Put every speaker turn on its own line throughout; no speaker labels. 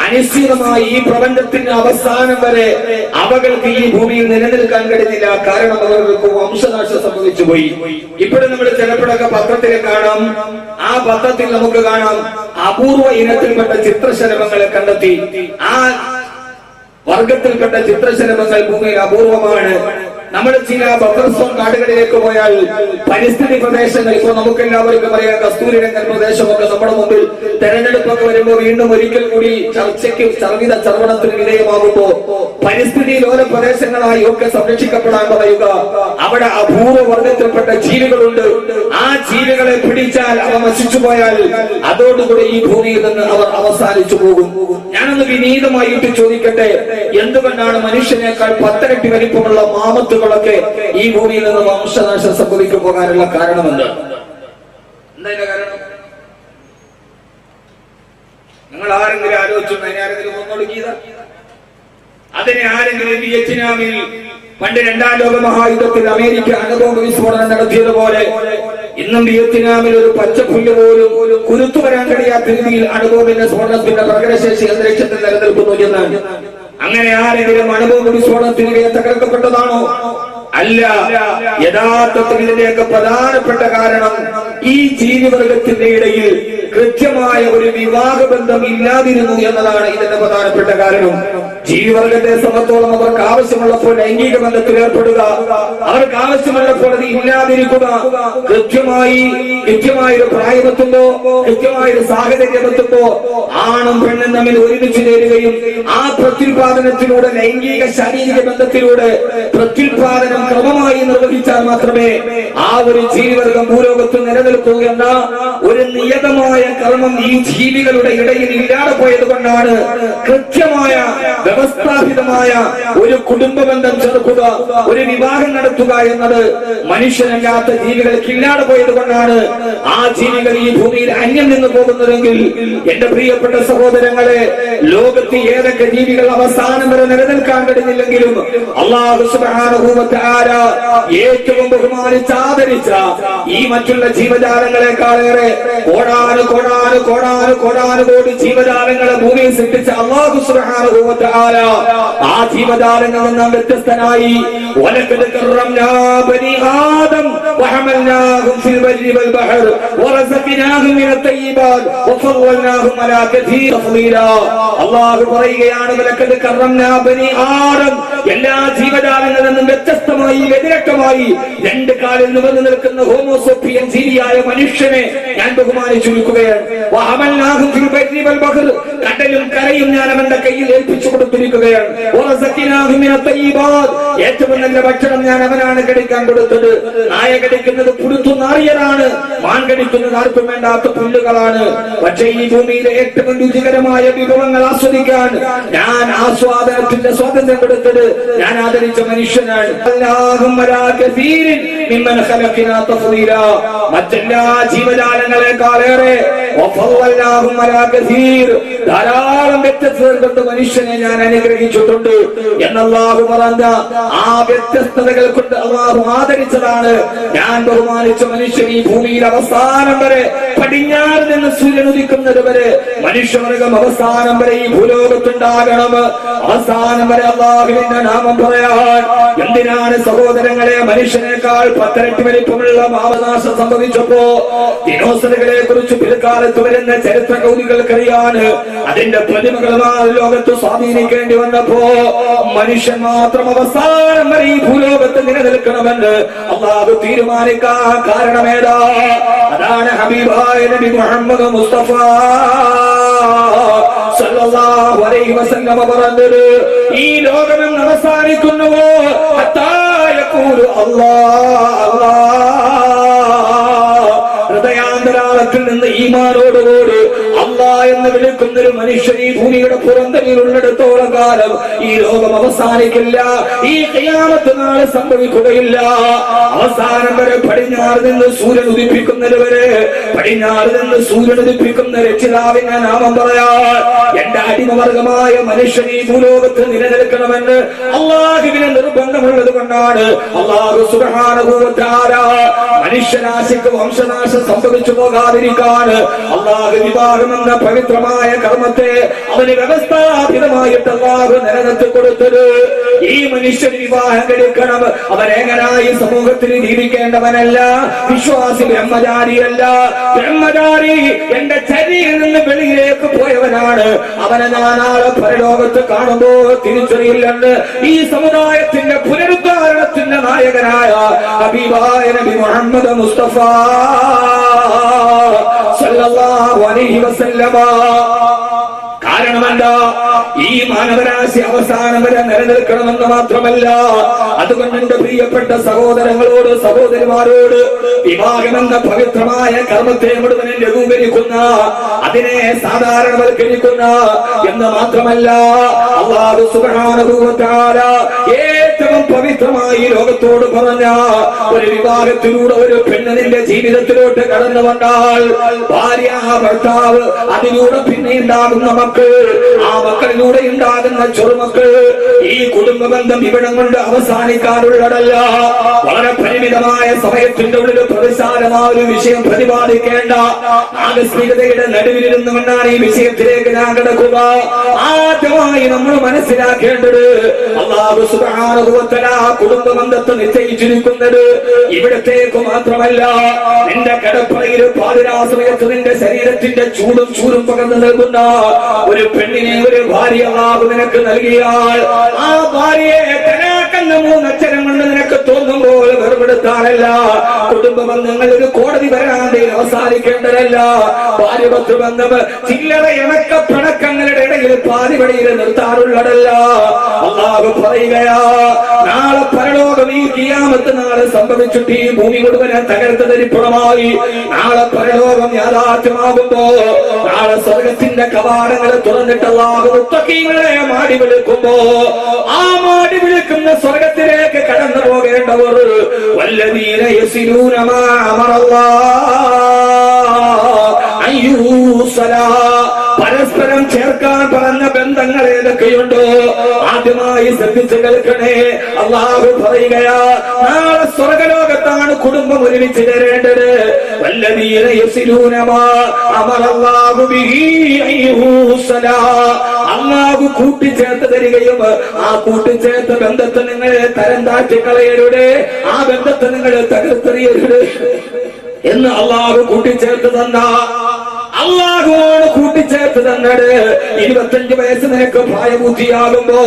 അനിശ്ചിതമായി ഈ പ്രപഞ്ചത്തിന്റെ അവസാനം വരെ അവകൾക്ക് ഈ ഭൂമിയിൽ നിലനിൽക്കാൻ കഴിയുന്നില്ല. കാരണം അവർക്ക് വംശനാശം സംഭവിച്ചു പോയി. ഇപ്പോഴും നമ്മൾ ചിലപ്പോഴൊക്കെ പത്രത്തിൽ കാണാം, ആ പത്രത്തിൽ നമുക്ക് കാണാം അപൂർവ ഇനത്തിൽപ്പെട്ട ചിത്രശലഭങ്ങളെ കണ്ടെത്തി. ആ വർഗത്തിൽപ്പെട്ട ചിത്രശലഭങ്ങൾ ഭൂമിയിൽ അപൂർവമാണ്. നമ്മൾ ചില ബഫർ സോൺ കാടുകളിലേക്ക് പോയാൽ പരിസ്ഥിതി പ്രദേശങ്ങൾ, ഇപ്പൊ നമുക്കെല്ലാവർക്കും അറിയാം കസ്തൂരിരംഗൻ പ്രദേശമൊക്കെ നമ്മുടെ മുമ്പിൽ തെരഞ്ഞെടുപ്പൊക്കെ വരുമ്പോൾ വീണ്ടും ഒരിക്കൽ കൂടി ചർച്ചയ്ക്ക് ചർവണത്തിന് വിധേയമാകുമ്പോ പരിസ്ഥിതി ലോല പ്രദേശങ്ങളായി ഒക്കെ സംരക്ഷിക്കപ്പെടാൻ പറയുക. അവിടെ അപൂർവ വർഗത്തിൽപ്പെട്ട ജീവികളുണ്ട്. ആ ജീവികളെ പിടിച്ചാൽ അവ നശിച്ചു പോയാൽ അതോടുകൂടി ഈ ഭൂമിയിൽ നിന്ന് അവർ അവസാനിച്ചു പോകും. ഞാനൊന്ന് വിനീതമായിട്ട് ചോദിക്കട്ടെ, എന്തുകൊണ്ടാണ് മനുഷ്യനേക്കാൾ 10 ഇരട്ടി വലിപ്പമുള്ള മാമത്തുകളൊക്കെ ഈ ഭൂമിയിൽ നിന്ന് വംശനാശം സംഭവിക്കു പോകാനുള്ള കാരണമെന്ത്? എന്താ കാരണം? നിങ്ങൾ ആരെങ്കിലും ആലോചിച്ചു? ആരെങ്കിലും ഒന്നൊടുക്കിയത്? അതിനെ ആരെങ്കിലും വിയറ്റ്നാമിൽ പണ്ട് 2ാം ലോക മഹായുദ്ധത്തിൽ അമേരിക്ക അണുബോംബ് വിസ്ഫോടനം നടത്തിയതുപോലെ ഇന്നും വിയറ്റ്നാമിൽ ഒരു പച്ചപ്പുല്ല് പോലും കുരുത്തു വരാൻ കഴിയാത്ത രീതിയിൽ അണുബോംബിന്റെ സ്ഫോടനത്തിന്റെ പ്രകടനശേഷി അന്തരീക്ഷത്തിൽ നിലനിൽക്കുന്നു എന്നാണ്. അങ്ങനെ ആരെങ്കിലും അണുബോംബ് വിസ്ഫോടനത്തിന് തകർക്കപ്പെട്ടതാണോ? അല്ല. യഥാർത്ഥത്തിൽ ഇതിന്റെയൊക്കെ പ്രധാനപ്പെട്ട കാരണം ഈ ജീവിവർഗത്തിന്റെ ഇടയിൽ കൃത്യമായ ഒരു വിവാഹബന്ധം ഇല്ലാതിരുന്നു എന്നതാണ് ഇതിന്റെ പ്രധാനപ്പെട്ട കാരണം. ജീവിവർഗത്തെ സംബന്ധിച്ചോളം അവർക്ക് ആവശ്യമുള്ളപ്പോൾ ലൈംഗിക ബന്ധത്തിൽ ഏർപ്പെടുക, അവർക്ക് ആവശ്യമുള്ളപ്പോൾ അത് ഇല്ലാതിരിക്കുക. കൃത്യമായൊരു പ്രായമെത്തുമ്പോ, കൃത്യമായൊരു സാഹചര്യമെത്തുമ്പോ ആണും പെണ്ണും തമ്മിൽ ഒരുമിച്ച് ചേരുകയും ആ പ്രത്യുൽപാദനത്തിലൂടെ ലൈംഗിക ശാരീരിക ബന്ധത്തിലൂടെ പ്രത്യുൽപാദനം ക്രമമായി നിർവഹിച്ചാൽ മാത്രമേ ആ ഒരു ജീവിവർഗം ഭൂലോകത്ത് നിലനിൽക്കൂ എന്ന ഒരു നിയതമായ കർമ്മം ഈ ജീവികളുടെ ഇടയിൽ ഇല്ലാതെ പോയത് കൊണ്ടാണ് കൃത്യമായ വ്യവസ്ഥാപിതമായ ഒരു കുടുംബ ബന്ധം ചേർക്കുക, ഒരു വിവാഹം നടത്തുക എന്നത് മനുഷ്യനല്ലാത്ത ജീവികൾക്ക് ഇല്ലാതെ പോയത് കൊണ്ടാണ് ആ ജീവികൾ ഈ ഭൂമിയിൽ അന്യം നിന്ന് പോകുന്നതെങ്കിൽ എന്റെ പ്രിയപ്പെട്ട സഹോദരങ്ങളെ, ലോകത്ത് ഏതൊക്കെ ജീവികൾ അവസാനം വരെ നിലനിൽക്കാൻ കഴിയുന്നില്ലെങ്കിലും അല്ലാഹു സുബ്ഹാനഹു വ തആല ഏറ്റവും ബഹുമാനിച്ച് ആദരിച്ച ഈ മറ്റുള്ള ജീവജാലങ്ങളെക്കാളേറെ കോടാനുകോടി ജീവജാലങ്ങളെ ഭൂമിയിൽ സൃഷ്ടിച്ച അല്ലാഹു സുബ്ഹാനഹു വ തആല ആ ജീവജാലങ്ങളിൽ നിന്നും വ്യത്യസ്തനായി വലഖദ് കറംനാ ബനി ആദം വഹമൽനാഹും ഫിൽ ബർരി വൽ ബഹർ വറസഖനാഹും മിനത് തയ്യിബാത് വഫളൽനാഹും അലാ കസീർ തഫ്ളീലാ. അല്ലാഹു പറയുകയാണ്, വലഖദ് കറംനാ ബനി ആദം, എല്ലാ ജീവജാലങ്ങളിൽ നിന്നും വ്യത്യസ്തമായി വ്യതിരക്തമായി 2 കാലിൽ നിവർന്നു നിൽക്കുന്ന ഹോമോസോപ്പിയൻ ജീവിയായ മനുഷ്യനെ ഞാൻ ബഹുമാനിച്ചിരിക്കുകയാണ്. വഹമൽനാഹും ഫിൽ ബർരി വൽ ബഹർ, കടലും കരയും ഞാൻ അവന്റെ കയ്യിൽ ഏൽപ്പിച്ചു കൊടുത്തിരിക്കുകയാണ്. വറസഖനാഹും മിനത് തയ്യിബാത്, ഏറ്റവും നല്ല ഭക്ഷണം ഞാൻ അവനാണ് കഴിക്കാൻ കൊടുത്തത്. നായ കടിക്കുന്നത് പുഴുത്തു നാറിയതാണ്, മാൻ കടിക്കുന്നത് ആർക്കും വേണ്ടാത്ത പുല്ലുകളാണ്. പക്ഷേ ഈ ഭൂമിയിലെ ഏറ്റവും രുചികരമായ വിഭവങ്ങൾ ആസ്വദിക്കാൻ ഞാൻ ആസ്വാദനത്തിന്റെ സ്വാതന്ത്ര്യം കൊടുത്തത് ഞാൻ ആദരിച്ച മനുഷ്യനാണ്. മറ്റെല്ലാ ജീവജാലങ്ങളെക്കാളേറെ ധാരാളം വ്യത്യസ്തത കൊണ്ട് മനുഷ്യനെ ഞാൻ അനുഗ്രഹിച്ചിട്ടുണ്ട് എന്നല്ലാഹു പറഞ്ഞ ആ വ്യത്യസ്തതകൾ കൊണ്ട് അല്ലാഹു ആദരിച്ചതാണ് ഞാൻ ബഹുമാനിച്ച മനുഷ്യൻ. ഈ ഭൂമിയിൽ അവസാനം വരെ, പടിഞ്ഞാറ് നിന്ന് സൂര്യൻ ഉദിക്കുന്നത് വരെ മനുഷ്യവർഗം അവസാനം വരെ ഈ ഭൂലോകത്തുണ്ടാകണം. അവസാനം വരെ അല്ലാഹുവിന്റെ നാമം പറയാൻ. എന്തിനാണ് സഹോദരങ്ങളെ മനുഷ്യനേക്കാൾ 10 ഇരട്ടി വലിപ്പമുള്ള മാവനാശം സംഭവിച്ചപ്പോ ദിനോസറുകളെ കുറിച്ച് പിൽക്കാലത്ത് വരുന്ന ചരിത്ര കൗതുകൾക്കറിയാണ്. അതിന്റെ പ്രതിമകളുമായി ലോകത്ത് സ്വാധീനിക്കേണ്ടി വന്നപ്പോ മനുഷ്യൻ മാത്രം അവസാനം വരെ ഈ ഭൂലോകത്ത് നിലനിൽക്കണമെന്ന് അല്ലാഹു തീരുമാനിക്കാൻ കാരണമേതാ? അതാണ് ഹബീബായ നബി മുഹമ്മദ് മുസ്തഫ സല്ലല്ലാഹു അലൈഹി വസല്ലം പറഞ്ഞത്, ഈ ലോകം അവസാനിക്കുന്നുവോ ഹത്താ യഖൂലു അല്ലാഹ്. ഹൃദയാന്തരാളത്തിൽ നിന്ന് ഈമാനോടുകൂടി അല്ലാഹ് എന്ന് വിളിക്കുന്ന ഒരു മനുഷ്യൻ ഈ ഭൂമിയുടെ പുറന്തലിലുള്ളിടത്തോളം കാലം ഈ ലോകം അവസാനിക്കില്ല, ഈ ഖിയാമത്ത് നാളെ സംഭവിക്കുകയില്ല. അവസാനം വരെ പടിഞ്ഞാറ് നിന്ന് സൂര്യൻ ഉദിപ്പിക്കുന്നത് വരെ, പടിഞ്ഞാറ് നിന്ന് സൂര്യൻ ഉദിപ്പിക്കുന്ന രക്ഷിതാവിന്റെ നാമം പറയാൻ എന്റെ അടിമ മാർഗമായ മനുഷ്യൻ ഈ ഭൂലോകത്ത് നിലനിൽക്കണമെന്ന് അള്ളാഹുവിന് നിർബന്ധമുള്ളത് കൊണ്ടാണ് അള്ളാഹു സുബ്ഹാനഹു വ തആല മനുഷ്യരാശിക്ക് വംശനാശം സംഭവിച്ചു പോകാതിരിക്കാൻ അള്ളാഹു വിവാഹം എന്ന പവിത്രമായ കർമ്മത്തെ അവന് വ്യവസ്ഥാപിതമായിട്ട് അള്ളാഹു നിലനിർത്തി കൊടുത്തത്. ഈ മനുഷ്യൻ വിവാഹം കഴിക്കണം. അവനെങ്ങനായി സമൂഹത്തിൽ ജീവിക്കേണ്ടവനല്ല. വിശ്വാസി ബ്രഹ്മചാരിയല്ല. ബ്രഹ്മചാരി എന്റെ ചരിയിൽ നിന്ന് വെളിയിലേക്ക് പോയവനാണ്. അവനെ ഞാൻ നാളെ പരലോകത്ത് കാണുമ്പോ തിരിച്ചറിയില്ലെന്ന് ഈ സമുദായത്തിന്റെ പുനരുദ്ധാരണത്തിന്റെ നായകനായ ഹബീബായ നബി മുഹമ്മദ് മുസ്തഫ സല്ലല്ലാഹു അലൈഹി വസല്ലമ. കാരണമെന്താ? ഈ മാനവരാശി അവസാനം വരെ നിലനിൽക്കണമെന്ന് മാത്രമല്ല, അതുകൊണ്ട് എന്റെ പ്രിയപ്പെട്ട സഹോദരങ്ങളോട് സഹോദരിമാരോട് വിവാഹമെന്ന പവിത്രമായ കർമ്മത്തെ മുഴുവൻ ലഘൂകരിക്കുന്ന, അതിനെ സാധാരണവൽക്കരിക്കുന്ന എന്ന് മാത്രമല്ല, അല്ലാഹു സുബ്ഹാനഹു വ തആല ഏറ്റവും പവിത്രമായി ലോകത്തോട് പറഞ്ഞ ഒരു വിവാഹത്തിലൂടെ ഒരു പെണ്ണ് നിന്റെ ജീവിതത്തിലോട്ട് കടന്നു വന്നാൽ ഭാര്യ ഭർത്താവ്, അതിലൂടെ പിന്നെ ഉണ്ടാകുന്ന മക്കൾ, ആ മക്കളിലൂടെ ഉണ്ടാകുന്ന ചെറുമക്കൾ, ഈ കുടുംബ ബന്ധം ഇവിടം കൊണ്ട് അവസാനിക്കാനുള്ളതല്ല. വളരെ പരിമിതമായ സമയത്തിന്റെ ഉള്ളിൽ പ്രതിസാരമായ ഒരു വിഷയം പ്രതിപാദിക്കേണ്ട ആകസ്മികതയുടെ നടുവിലിരുന്നു കൊണ്ടാണ് ഈ വിഷയത്തിലേക്ക് ഞാൻ കിടക്കുക. ആദ്യമായി നമ്മൾ മനസ്സിലാക്കേണ്ടത് അല്ലാഹു സുബ്ഹാനഹു വ തആല കുടുംബ ബന്ധത്തെ നിശ്ചയിച്ചിരിക്കുന്നത് ഇവിടത്തേക്ക് മാത്രമല്ല. നിന്റെ കിടപ്പറയിൽ പാതിരാ സമയത്ത് നിന്റെ ശരീരത്തിന്റെ ചൂടും പകർന്നു നൽകുന്ന ഒരു പെണ്ണിനെ ഒരു ഭാര്യ അല്ലാഹു നിനക്ക് നൽകിയാൽ ആ ഭാര്യയെ തലാഖെന്ന മൂന്നക്ഷരം കൊണ്ട് നിനക്ക് തോന്നുമ്പോൾ വെറുപെടുത്താനല്ല. കുടുംബ ബന്ധങ്ങൾ ഒരു കോടതി വരാന്തയിൽ അവസാനിക്കേണ്ടതല്ല. ഭാര്യ ഭർത്തൃബന്ധം ചില്ലറ ഇണക്ക പിണക്കങ്ങളുടെ ഇടയിൽ പാതിവടിയിൽ നിർത്താറുള്ളതല്ല. അല്ലാഹു പറയുകയാ, നാളെ പരലോകം ഈ ഖിയാമത്ത് നാളെ സംഭവിച്ചിട്ട് ഈ ഭൂമി മുഴുവൻ തകർത്ത തരിപ്പണമായി നാളെ പരലോകം യാഥാർത്ഥ്യമാകുമ്പോ, നാളെ സ്വർഗത്തിന്റെ കവാടങ്ങൾ തുറന്നിട്ട് അല്ലാഹു മുത്തഖീങ്ങളെ മാടി വിളിക്കുമ്പോ, ആ മാടി വിളിക്കുന്ന സ്വർഗത്തിലേക്ക് കടന്നു പോകേണ്ടവർ വല്ലദീന യസിലൂന മാ അമറല്ലാഹു അയ്യൂസലാ, പരസ്പരം ചേർക്കാൻ പറഞ്ഞ ബന്ധങ്ങൾ ഏതൊക്കെയുണ്ടോ ആദ്യമായി ശ്രദ്ധിച്ചു കേൾക്കണേ. അല്ലാഹു പറയുകയാ, നാളെ സ്വർഗലോകത്താണ് കുടുംബം ഒരുമിച്ച് തരേണ്ടത്. വല്ലദീന യസിലൂന മാ അമറല്ലാഹു ബിഹി അയ്യൂസലാ, അല്ലാഹു കൂട്ടിച്ചേർത്ത് തരികയും ആ കൂട്ടിച്ചേർത്ത ബന്ധത്തെ നിങ്ങൾ തരം താഴ്ത്തി കളയരുത്, ആ ബന്ധത്തെ നിങ്ങൾ തകർത്തെറിയരുത് എന്ന് അല്ലാഹു കൂട്ടിച്ചേർത്ത് തന്ന, അല്ലാഹുവോട് കൂട്ടിച്ചേർത്ത് തന്നത്. 25 വയസ്സ് നിനക്ക് പ്രായബുദ്ധിയാകുമ്പോ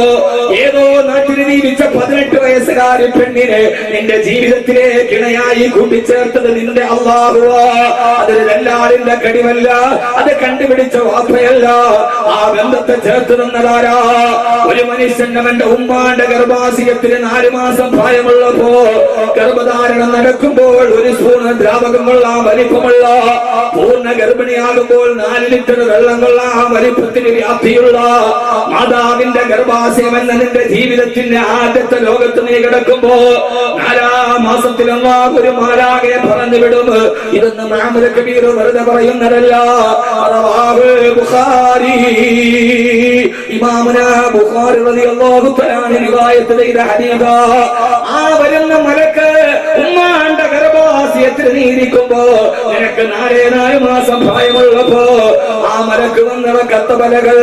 ഏതോ നാട്ടിൽ ജീവിച്ച 18 വയസ്സുകാരി പെണ്ണിനെ നിന്റെ ജീവിതത്തിലേക്ക് ഇണയായി കൂട്ടിച്ചേർത്തത് നിന്റെ അല്ലാഹുവാ. അതൊരു ദല്ലാളിന്റെ കഴിവല്ല, അത് കണ്ടുപിടിച്ച വാപ്പയല്ല. ആ ബന്ധത്തെ ചേർത്ത് തന്നതാരാ? ഒരു മനുഷ്യൻ അവന്റെ ഉമ്മാന്റെ ഗർഭാശയത്തിന് 4 മാസം പ്രായമുള്ളപ്പോ ഗർഭധാരണം നടക്കുമ്പോൾ ഒരു സ്പൂൺ ദ്രാവകം കൊള്ളാം വലിപ്പമുള്ള, പൂർണ്ണ ഗർഭിണിയാകുമ്പോൾ 4 ലിറ്റർ വെള്ളം കൊള്ളാം വലിപ്പത്തിന് വ്യാപ്തിയുള്ള മാതാവിന്റെ ഗർഭാശയം എന്ന നിന്റെ ജീവിതത്തിന്റെ ആദ്യത്തെ ലോകത്ത് നീ കിടക്കുമ്പോ 4-ാം മാസത്തിൽ ഒരു മാലാഖയെ പറഞ്ഞു വിടും. ഇതൊന്നും മുഹമ്മദ് കബീർ വെറുതെ പറയുന്നതല്ല. ബുഖാരി, ഇമാമുന ബുഖാരി റളിയല്ലാഹു തആല റിവായത്ത് ചെയ്ത ഹദീസാ. ആ വരുന്ന മലക്ക് ഉമ്മാന്റെ ഗർഭാശയത്തിൽ നീ ഇരിക്കുമ്പോ നിനക്ക് 4 മാസം പ്രായമുള്ളപ്പോ ആ മലക്ക് വന്നവ കത്തബലകൾ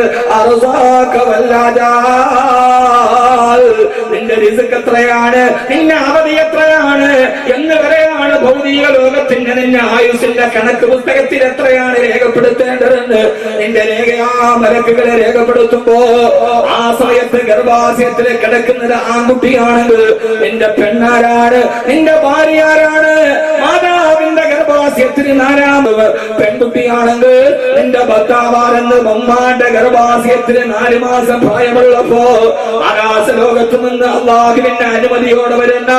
നിന്റെ റിസ്ക് എത്രയാണ്, നിന്റെ അവധി എത്രയാണ് എന്ന് വരെയാണ് ഭൗതിക ലോകത്തിന്റെ നിന്റെ ആയുസിന്റെ കണക്ക് പുസ്തകത്തിൽ എത്രയാണ് രേഖപ്പെടുത്തേണ്ടതെന്ന് നിന്റെ രേഖയാ മലക്കുകളെ രേഖപ്പെടുത്തുമ്പോ ആ സമയത്ത് ഗർഭാശയത്തിൽ കിടക്കുന്നത് ആൺകുട്ടിയാണെങ്കിൽ നിന്റെ പെണ്ണാരാണ്, നിന്റെ ഭാര്യ ആരാണ്? മാതാവിന്റെ ഗർഭാശയത്തിന് 4-ാമത് പെൺകുട്ടിയാണെങ്കിൽ നിന്റെ ഭർത്താവാരെന്ന് ഉമ്മാന്റെ ഗർഭാശയത്തിന് 4 മാസം പ്രായമുള്ളപ്പോ ആകാശ ലോകത്ത് നിന്ന് അല്ലാഹുവിന്റെ അനുമതിയോടെ വരുന്ന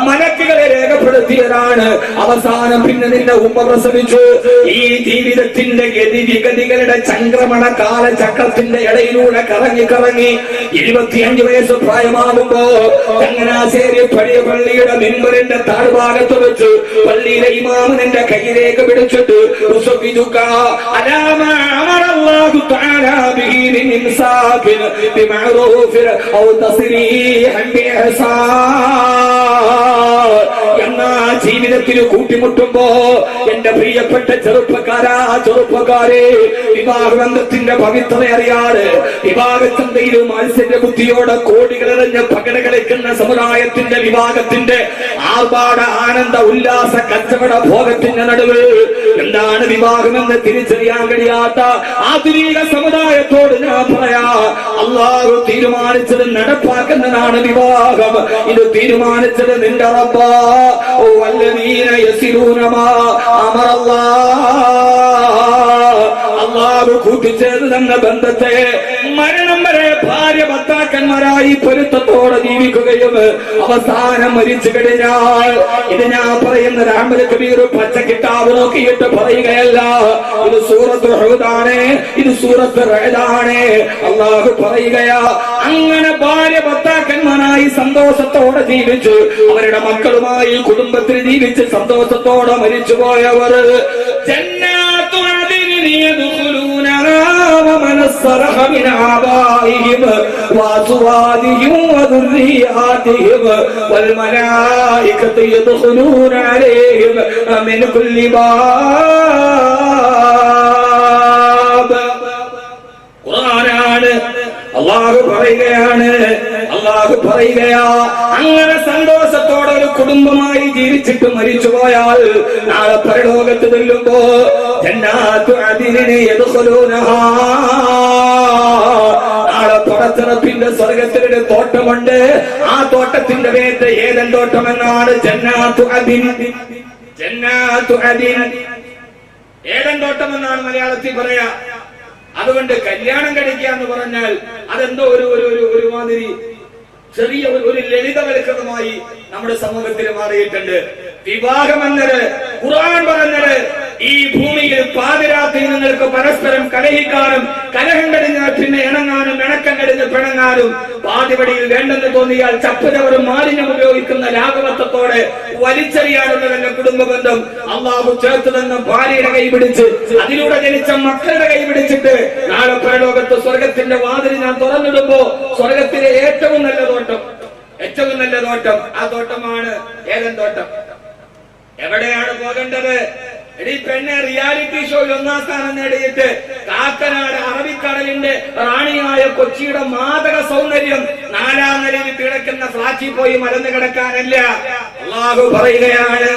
മലക്കുകളെ രേഖപ്പെടുത്തിയതാണ്. അവസാനം പിന്നെ നിന്റെ ഉമ്മ പ്രസവിച്ചു. ഈ ജീവിതത്തിന്റെ ഗതിവിഗതികളുടെ ചംക്രമണ കാലചക്രത്തിന്റെ ഇടയിലൂടെ കറങ്ങി 25 വയസ്സ് പ്രായമാകുമ്പോ ചങ്ങനാശ്ശേരി പഴയ പള്ളിയുടെ മിമ്പറിന്റെ താഴ്ഭാഗത്ത് വെച്ച് പള്ളിയിലെ ഇമാം നിന്റെ കയ്യിലേക്ക് പിടിച്ചിട്ട് എന്നാ ജീവിതത്തിൽ കൂട്ടിമുട്ടുമ്പോ എന്റെ പ്രിയപ്പെട്ട ചെറുപ്പക്കാരെ, വിവാഹബന്ധത്തിന്റെ പവിത്രത അറിയാതെ വിവാഹചന്തയിലും മത്സര ബുദ്ധിയോടെ കോടികളെറിഞ്ഞ് പകട കളിക്കുന്ന സമുദായത്തിന്റെ വിവാഹത്തിന്റെ ആർഭാട ആനന്ദ ഉല്ലാസ കച്ചവട ഭോഗത്തിന്റെ നടുവ് എന്താണ് വിവാഹമെന്ന് തിരിച്ചറിയാൻ കഴിയാത്ത ആധുനിക സമുദായത്തോട് ഞാൻ പറയാ, അല്ലാഹു തീരുമാനിച്ചത് നടപ്പാക്കുന്നതാണ് വിവാഹം. ഇത് തീരുമാനിച്ചത് നിന്റെ റബ്ബാ. വല്ലദീന യസിലൂന മാ അമറല്ലാഹ്, അല്ലാഹു കൂട്ടിച്ചേർന്ന് തന്ന ബന്ധത്തെ മരണം വരെ ഭാര്യ ഭർത്താക്കന്മാരായി പൊരുത്തത്തോടെ ജീവിക്കുകയും അവസാനം മരിച്ചു കഴിഞ്ഞാൽ, ഇത് ഞാൻ പറയുന്നത് അഹ്മദ് കബീർ പച്ച കിതാബ് നോക്കിയിട്ട് പറയുകയല്ല, ഇത് സൂറത്ത് ഹൂദാണ്, ഇത് സൂറത്ത് റഅദാണ്. അല്ലാഹു പറയുകയാ, അങ്ങനെ ഭാര്യ ഭർത്താക്കന്മാരായി സന്തോഷത്തോടെ ജീവിച്ച് അവരുടെ മക്കളുമായി കുടുംബത്തിൽ ജീവിച്ച് സന്തോഷത്തോടെ മരിച്ചുപോയവർ ജന്നാത്തു അദ്നിൻ യദ്ഖുലൂനഹാ വമൻ സറഹ മിൻ ആബാഇഹിം വഅസ്വാദിഹിം വദുർരിയാതിഹിം വൽ മലായികതു യദ്ഖുലൂന അലൈഹിം മിൻ കുല്ലി ബാബ്. ഖുർആനാണ്. അല്ലാഹു പറയുകയാ, അങ്ങനെ സന്തോഷത്തോടെ ഒരു കുടുംബമായി ജീവിച്ചിട്ട് മരിച്ചുപോയാൽ നാളെ പരലോകത്ത് ചെല്ലുമ്പോ ജന്നാത്തു അദ്നിൻ യദ്ഖുലൂനഹാ, നാളെ പടച്ചറപ്പിന്റെ സ്വർഗത്തിലൊരു തോട്ടമുണ്ട്. ആ തോട്ടത്തിന്റെ പേര് ഏദൻ തോട്ടം എന്നാണ്. ജന്നാത്തു അദ്നിൻ, ഏദൻ തോട്ടം എന്നാണ് മലയാളത്തിൽ പറയാ. അതുകൊണ്ട് കല്യാണം കഴിക്കുക എന്ന് പറഞ്ഞാൽ അതെന്തോ ഒരു മാതിരി ചെറിയ ഒരു ലളിതവൽക്കൃതമായി നമ്മുടെ സമൂഹത്തിൽ മാറിയിട്ടുണ്ട്. വിവാഹം എന്നത് ഖുർആൻ പറഞ്ഞത് ഈ ഭൂമിയിൽ പാതിരാത്രി നിങ്ങൾക്ക് പരസ്പരം കലഹിക്കാനും കലഹം കഴിഞ്ഞാൽ പിന്നെ ഇണങ്ങാനും ഇണക്കം കഴിഞ്ഞ് പിണങ്ങാനും പാതിവടിയിൽ വേണ്ടെന്ന് തോന്നിയാൽ ചപ്പുചവറും മാലിന്യം ഉപയോഗിക്കുന്ന ലാഘവത്വത്തോടെ വലിച്ചെറിയാനുള്ളതല്ല കുടുംബ ബന്ധം. അള്ളാഹു ചേർത്ത് തന്ന ഭാര്യയുടെ കൈപിടിച്ച് അതിലൂടെ ജനിച്ച മക്കളുടെ കൈപിടിച്ചിട്ട് നാളെ പരലോകത്ത് സ്വർഗത്തിന്റെ വാതിൽ ഞാൻ തുറന്നിടുമ്പോ സ്വർഗത്തിലെ ഏറ്റവും നല്ല തോട്ടം ആ തോട്ടമാണ് ഏദൻ തോട്ടം. എവിടെയാണ് പോകേണ്ടത്? എടീ പെണ്ണെ, റിയാലിറ്റി ഷോയിൽ 1-ാം സ്ഥാനം നേടിയിട്ട് കാക്കനാട് അറബിക്കടലിന്റെ റാണിയായ കൊച്ചിയുടെ മാദക സൗന്ദര്യം 4-ാം നിലയിൽ കിടക്കുന്ന ഫ്ലാറ്റിൽ പോയി മലന്ന് കിടക്കാനല്ല. അല്ലാഹു പറയുകയാണ്,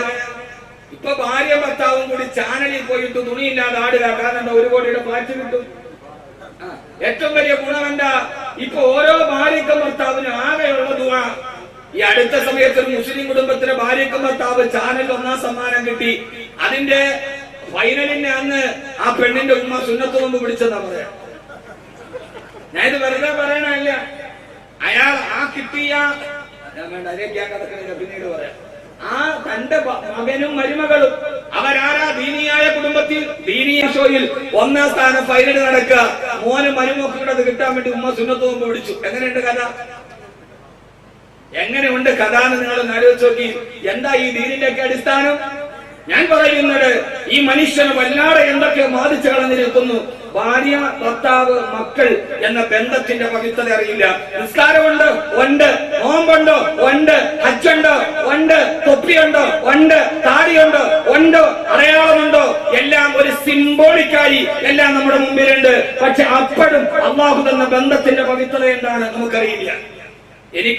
ഇപ്പൊ ഭാര്യ ഭർത്താവും കൂടി ചാനലിൽ പോയിട്ട് തുണിയില്ലാതെ ആടുക. കാരണം 1 കോടിയുടെ ഫ്ലാറ്റ് കിട്ടും. ഏറ്റവും വലിയ ഗുണം എന്താ? ഇപ്പൊ ഓരോ ഭാര്യക്കും ഭർത്താവിനും ആകെയുള്ള ദുആ. ഈ അടുത്ത സമയത്ത് ഒരു മുസ്ലിം കുടുംബത്തിലെ ഭാര്യക്കും ഭർത്താവ് ചാനലിൽ 1-ാം സമ്മാനം കിട്ടി. അതിന്റെ ഫൈനലിന്റെ അന്ന് ആ പെണ്ണിന്റെ ഉമ്മ സുന്നത്ത് നോമ്പ് പിടിച്ചെന്നാ പറയാ. ഞാൻ ഇത് വെറുതെ പറയണല്ല. അയാൾ ആ കിട്ടിയ പിന്നീട് പറയാം. ആ തന്റെ മകനും മരുമകളും അവരാരാ ദീനിയായ കുടുംബത്തിൽ ദീനീയ ഷോയിൽ 1-ാം സ്ഥാനം ഫൈനൽ നടക്കുക. മോനും മരുമക്കളുടെ അത് കിട്ടാൻ വേണ്ടി ഉമ്മ സുന്നത്ത് നോമ്പ് പിടിച്ചു. എങ്ങനെയുണ്ട് കഥ? എങ്ങനെയുണ്ട് കഥ എന്ന് നിങ്ങളൊന്ന് ആലോചിച്ച് നോക്കി. എന്താ ഈ ദീനിന്റെയൊക്കെ അടിസ്ഥാനം? ഞാൻ പറയുന്നത് ഈ മനുഷ്യന് വല്ലാതെ എന്തൊക്കെ ബാധിച്ചു കളഞ്ഞിരിക്കുന്നു. ഭാര്യ ഭർത്താവ് മക്കൾ എന്ന ബന്ധത്തിന്റെ പവിത്രത അറിയില്ല. നിസ്കാരമുണ്ടോ? ഉണ്ട്. നോമ്പുണ്ടോ? ഉണ്ട്. ഹജ്ജുണ്ടോ? ഉണ്ട്. തൊപ്പിയുണ്ടോ? ഉണ്ട്. താടിയുണ്ടോ? ഉണ്ട്. അടയാളമുണ്ടോ? എല്ലാം ഒരു സിംബോളിക്കായി എല്ലാം നമ്മുടെ മുമ്പിലുണ്ട്. പക്ഷെ അപ്പോഴും അല്ലാഹു തന്ന ബന്ധത്തിന്റെ പവിത്രത എന്താണ് നമുക്കറിയില്ല.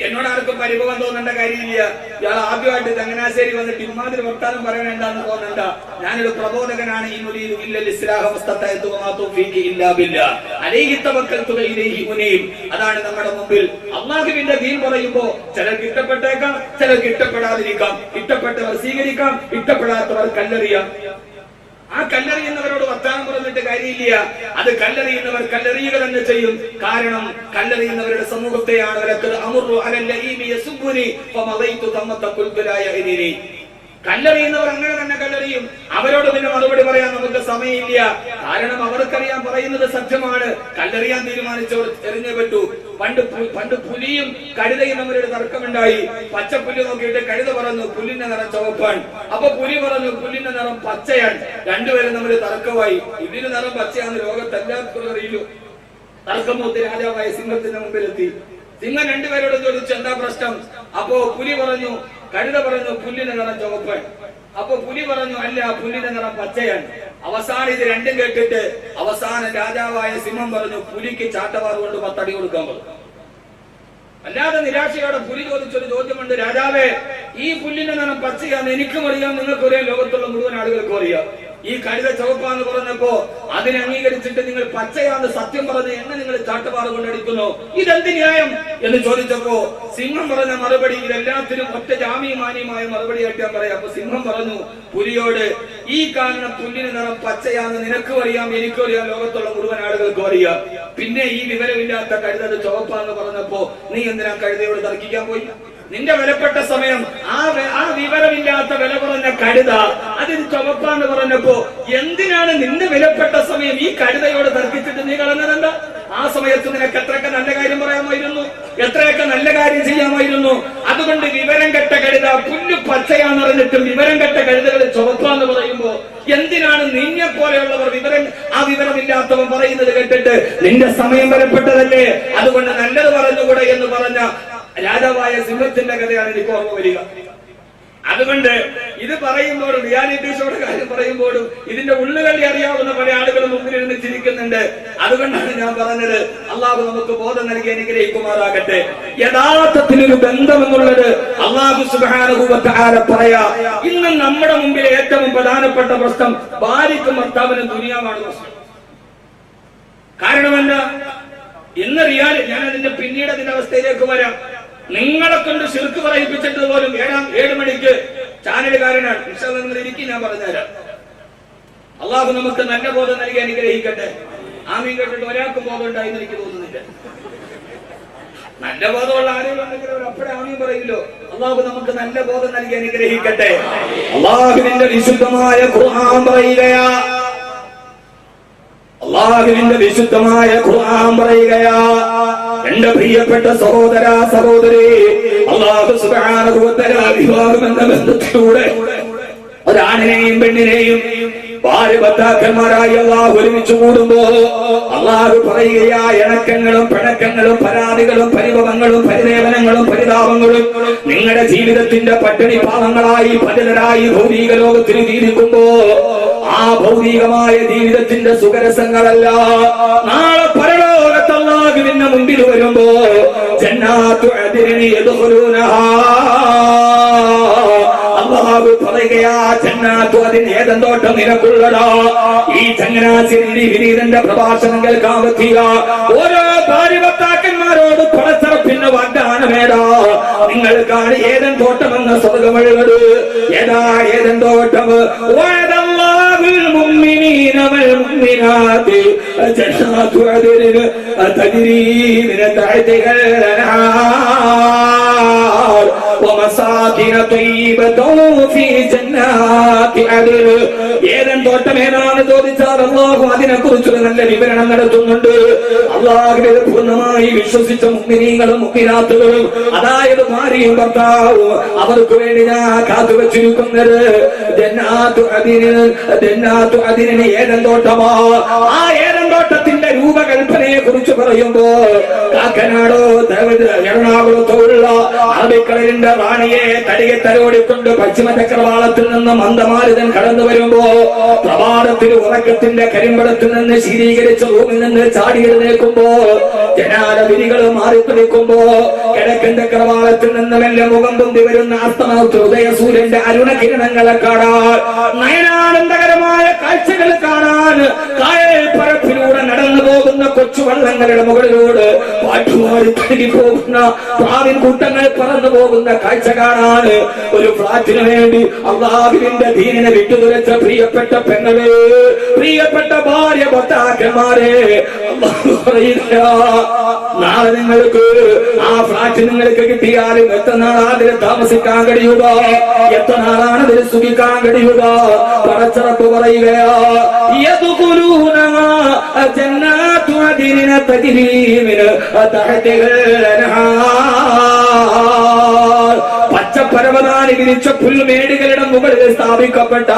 എന്നോട് ആർക്കും പരിഭവം തോന്നേണ്ട കാര്യമില്ല. ഇയാൾ ആദ്യമായിട്ട് ചങ്ങനാശ്ശേരി വന്നിട്ട് ഇമാതിരി വർത്താനം പറയാൻ എന്താന്ന് തോന്നണ്ട. ഞാനൊരു പ്രബോധകനാണ്. ഈ മുരീദു ഇല്ലൽ ഇസ്ലാഹ വസ്തതഅതു വമാ തൗഫീഖി ഇല്ലാ ബില്ലാഹ് അലൈഹി തവക്കൽതു ഇലൈഹി ഉനീബ്. അതാണ് നമ്മുടെ മുമ്പിൽ. അല്ലാഹുവിന്റെ ദീൻ പറയുമ്പോൾ ചിലർക്ക് ഇഷ്ടപ്പെട്ടേക്കാം, ചിലർക്ക് ഇഷ്ടപ്പെടാതിരിക്കാം. ഇഷ്ടപ്പെട്ടവർ സ്വീകരിക്കാം, ഇഷ്ടപ്പെടാത്തവർ കല്ലെറിയാം. ആ കല്ലെറിയുന്നവരോട് വർത്താനം പറഞ്ഞിട്ട് കാര്യമില്ല. അത് കല്ലെറിയുന്നവർ കല്ലെറിയുക തന്നെ ചെയ്യും. കാരണം കല്ലെറിയുന്നവരുടെ സമൂഹത്തെയാണ് കല്ലെറിയുന്നവർ അങ്ങനെ തന്നെ കല്ലെറിയും. അവരോട് പിന്നെ മറുപടി പറയാൻ നമുക്ക് സമയമില്ല. കാരണം അവർക്കറിയാൻ പറയുന്നത് സത്യമാണ്. കല്ലെറിയാൻ തീരുമാനിച്ചവർ എറിഞ്ഞേ പറ്റൂ. പണ്ട് പുലിയും കഴുതയും തമ്മിലൊരു തർക്കമുണ്ടായി. പച്ചപ്പുല്ല് നോക്കിയിട്ട് കഴുത പറഞ്ഞു പുല്ലിന്റെ നിറം ചുവപ്പാണ്. അപ്പൊ പുലി പറഞ്ഞു പുല്ലിന്റെ നിറം പച്ചയാണ്. രണ്ടുപേരും തമ്മിൽ തർക്കമായി. ഇതിന് നിറം പച്ചയാന്ന് ലോകത്തെല്ലാവർക്കും അറിയില്ലു. തർക്കമൂത്ത് രാജാവായ സിംഹത്തിന്റെ മുമ്പിലെത്തി. സിംഹം രണ്ടുപേരോട് ചോദിച്ചു എന്താ പ്രശ്നം? അപ്പോ പുലി പറഞ്ഞു, കഴുത പറഞ്ഞു പുല്ലിന്റെ നിറം ചുവപ്പാണ്. അപ്പൊ പുലി പറഞ്ഞു അല്ല, പുല്ലിന്റെ നിറം പച്ചയാണ്. അവസാനം ഇത് രണ്ടും കേട്ടിട്ട് അവസാനം രാജാവായ സിംഹം പറഞ്ഞു പുലിക്ക് ചാട്ടവാറ് കൊണ്ട് 10 അടി കൊടുക്കാൻ പറഞ്ഞു. അല്ലാതെ നിരാശയോടെ പുലി ചോദിച്ചൊരു ചോദ്യമുണ്ട്, രാജാവേ ഈ പുല്ലിന്റെ നിറം പച്ചയാന്ന് എനിക്കും അറിയാം, നിങ്ങൾക്കും അറിയാം, ലോകത്തുള്ള മുഴുവൻ ആളുകൾക്കും അറിയാം. ഈ കഴുത ചുവപ്പാന്ന് പറഞ്ഞപ്പോ അതിനെ അംഗീകരിച്ചിട്ട് നിങ്ങൾ പച്ചയാന്ന് സത്യം പറഞ്ഞ് എന്നെ നിങ്ങൾ ചാട്ടവാറ് കൊണ്ടടിക്കുന്നു, ഇതെന്ത് ന്യായം എന്ന് ചോദിച്ചപ്പോ സിംഹം പറഞ്ഞ മറുപടി ഇതെല്ലാത്തിനും ഒറ്റ ജാമ്യമാന്യമായ മറുപടിയായിട്ട് ഞാൻ പറയാം. അപ്പൊ സിംഹം പറഞ്ഞു പുലിയോട്, ഈ കാണുന്ന പുല്ലിന് നിറം പച്ചയാന്ന് നിനക്കും അറിയാം, എനിക്കും അറിയാം, ലോകത്തുള്ള മുഴുവൻ ആളുകൾക്കും അറിയാം. പിന്നെ ഈ വിവരമില്ലാത്ത കഴുത ചുവപ്പാന്ന് പറഞ്ഞപ്പോ നീ എന്തിനാ കഴുതയോട് തർക്കിക്കാൻ പോയി? നിന്റെ വിലപ്പെട്ട സമയം ആ വിവരമില്ലാത്ത വില പറഞ്ഞ കഴുത അതിന് ചുവപ്പാന്ന് പറഞ്ഞപ്പോ എന്തിനാണ് നിന്റെ വിലപ്പെട്ട സമയം ഈ കഴുതയോട് തർക്കിച്ചിട്ട് നീ കളഞ്ഞതെന്താ? ആ സമയത്ത് നിനക്ക് എത്രയൊക്കെ നല്ല കാര്യം പറയാമായിരുന്നു, എത്രയൊക്കെ നല്ല കാര്യം ചെയ്യാമായിരുന്നു. അതുകൊണ്ട് വിവരം കെട്ട കഴുത പുല്ല് പച്ചയാന്നറിഞ്ഞിട്ടും വിവരം കെട്ട കഴുതകൾ ചുവപ്പാന്ന് പറയുമ്പോ എന്തിനാണ് നിന്നെ പോലെയുള്ളവർ വിവരമില്ലാത്തവൻ പറയുന്നത് കേട്ടിട്ട് നിന്റെ സമയം വിലപ്പെട്ടതല്ലേ, അതുകൊണ്ട് നല്ലത് പറഞ്ഞുകൂടെ എന്ന് പറഞ്ഞ രാജാവായ സിംഹത്തിന്റെ കഥയാണ് എനിക്ക് ഓർമ്മ വരിക. അതുകൊണ്ട് ഇത് പറയുമ്പോഴും റിയാലിറ്റി ഷോയുടെ കാര്യം പറയുമ്പോഴും ഇതിന്റെ ഉള്ളുകളി അറിയാവുന്ന പല ആളുകളും മുമ്പിലിരുന്ന് ചിരിക്കുന്നുണ്ട്. അതുകൊണ്ടാണ് ഞാൻ പറഞ്ഞത് അള്ളാഹു നമുക്ക് ബോധം നൽകി അനുഗ്രഹിക്കുമാറാകട്ടെ. യഥാർത്ഥത്തിലൊരു ബന്ധമെന്നുള്ളത് അള്ളാഹു സുബ്ഹാനഹു വ തആല പറയാ. ഇന്ന് നമ്മുടെ മുമ്പിൽ ഏറ്റവും പ്രധാനപ്പെട്ട പ്രശ്നം ഭാര്യയ്ക്കും ഭർത്താവിനും ദുനിയാവാണ് പ്രശ്നം. കാരണം എന്താ? ഇന്ന് ഞാൻ അതിന്റെ പിന്നീട് അതിന്റെ അവസ്ഥയിലേക്ക് വരാം. നിങ്ങളെ കൊണ്ട് ശിർക്ക് പറയിപ്പിച്ചിട്ട് പോലും 7 മണിക്ക് ചാനലുകാരനാണ് നിങ്ങൾ ഇരിക്കും, ഞാൻ പറഞ്ഞുതരാം. അള്ളാഹു നമുക്ക് നല്ല ബോധം നൽകി അനുഗ്രഹിക്കട്ടെ. ആമീൻ കേട്ടിട്ട് ഒരാൾക്കും ബോധം ഉണ്ടായെന്ന് എനിക്ക് തോന്നുന്നില്ല. നല്ല ബോധമുള്ള ആരെങ്കിലും ഉണ്ടെങ്കിൽ അവർ അപ്പോഴേ ആമീൻ പറയില്ലോ. അള്ളാഹു നമുക്ക് നല്ല ബോധം നൽകി അനുഗ്രഹിക്കട്ടെ. അള്ളാഹുവിന്റെ വിശുദ്ധമായ ഖുർആൻ പറയുകയാ, അള്ളാഹുവിന്റെ വിശുദ്ധമായ ഖുർആൻ പറയുകയാ, എന്റെ പ്രിയപ്പെട്ട സഹോദര സഹോദരി, അല്ലാഹു സുബ്ഹാനഹു വ തആല വിവാഹം എന്ന ബന്ധത്തിലൂടെ ഒരാണിനെയും പെണ്ണിനെയും ഭാര്യ ഭർത്താക്കന്മാരായി അല്ലാഹു ഒരുമിച്ച് കൂടുമ്പോ അല്ലാഹു പറയുകയാ, ഇണക്കങ്ങളും പിണക്കങ്ങളും പരാതികളും പരിഭവങ്ങളും പരിദേവനങ്ങളും പരിതാപങ്ങളും നിങ്ങളുടെ ജീവിതത്തിന്റെ പട്ടിണി പാവങ്ങളായി പതിതരായി ഭൗതിക ലോകത്തിന് ജീവിക്കുമ്പോ ആ ഭൗതികമായ ജീവിതത്തിന്റെ സുഖരസങ്ങളല്ല നാളെ പരലോകത്ത് അല്ലാഹുവിന്റെ മുമ്പിൽ വരുമ്പോ ജന്നാത്തു അദ്നിൻ യദ്ഖുലൂനഹാ. അല്ലാഹു പറയുകയാ, ജന്നാത്തു അദ്നിൻ ഏതെന്തോട്ടം നിനക്കുള്ളതാ. ഈ ചങ്ങനാശ്ശേരി വിനീതന്റെ പ്രഭാഷണം കേൾക്കാൻ പറ്റിയ ഓരോ ഭാര്യ ഭർത്താക്കന്മാരോട് പണച്ചറപ്പിന്റെ വാഗ്ദാനമേതാ? നിങ്ങൾക്കാണ് ഏതൻ തോട്ടമെന്ന സ്വർഗമഴുകത്. ഏതാ ഏതൻ തോട്ടം? المؤمنين والمؤمنات جنات عدن تجري من تحتها الأنهار ومساكن طيبة في جنات عدن. ഏതൻ തോട്ടം ഏതാണ് ചോദിച്ചാൽ അല്ലാഹു അതിനെ കുറിച്ചുള്ള നല്ല വിവരണം നടത്തുന്നുണ്ട്. അല്ലാഹുവിനെ പൂർണ്ണമായി വിശ്വസിച്ച മുഅ്മിനീങ്ങളും മുഅ്മിനാത്തുകളും, അതായത് ഭാര്യയും ഭർത്താവും, അവർക്ക് വേണ്ടി ഞാൻ കാത്തുവച്ചിരിക്കുന്നത് ജന്നാത്തു അദ്നിൻ ഏതൻ തോട്ടമാ. ആ ഏതൻ തോട്ടത്തിന്റെ രൂപകൽപ്പനയെ കുറിച്ച് പറയുമ്പോ കാക്കനാടോ എറണാകുളത്തോ ഉള്ള അറബിക്കടലിന്റെ റാണിയെ തടിയെ തലോടിക്കൊണ്ട് പശ്ചിമ ചക്രവാളത്തിൽ നിന്ന് മന്ദമാരുതൻ കടന്നു വരുമ്പോ പ്രഭാതത്തിൽ ഉറക്കത്തിന്റെ കരിമ്പടത്തിൽ നിന്ന് ശീതീകരിച്ച റൂമിൽ നിന്ന് ചാടിയെഴുന്നേൽക്കുമ്പോ ജനാല വിരികൾ മാറിപ്പിടിക്കുമ്പോ കിഴക്കൻ ചക്രവാളത്തിൽ നിന്ന് മെല്ലെ മുഖം പൊന്തി വരുന്ന അസ്തമനത്തിൽ ഉദയസൂര്യന്റെ അരുണകിരണങ്ങളെ കാണാൻ, നയനാനന്ദകരമായ കാഴ്ചകൾ കാണാൻ, കായൽ പരപ്പിലൂടെ നടന്നു പോകുന്ന കൊച്ചു വള്ളങ്ങളുടെ മുകളിലൂടെ പാട്ടുപാടി തഴുകി പോകുന്ന പ്രാവിൻ കൂട്ടങ്ങൾ പറന്നു പോകുന്ന കാഴ്ച കാണാൻ ഒരു ഫ്ലാറ്റിന് വേണ്ടി അല്ലാഹുവിന്റെ ദീനിനെ വിട്ടുതുരച്ച പ്രിയപ്പെട്ട പെങ്ങളെ, പ്രിയപ്പെട്ട ഭാര്യ ഭർത്താക്കന്മാരെ, നാളെ നിങ്ങൾക്ക് ആ ഫ്ലാറ്റ് നിങ്ങൾക്ക് കിട്ടിയാലും എത്ര നാളാണ് അതിൽ താമസിക്കാൻ കഴിയുക, എത്ര നാളാണ് അതിൽ സുഖിക്കാൻ കഴിയുക? പടച്ചറപ്പ് പറയുകയാ, ജന്നാതിന തജ്രീ മിൻ തഹ്തിഹൽ അൻഹാർ. പച്ചപ്പരവതാനി വിരിച്ച പുൽമേടുകളുടെ മുകളിൽ സ്ഥാപിക്കപ്പെട്ട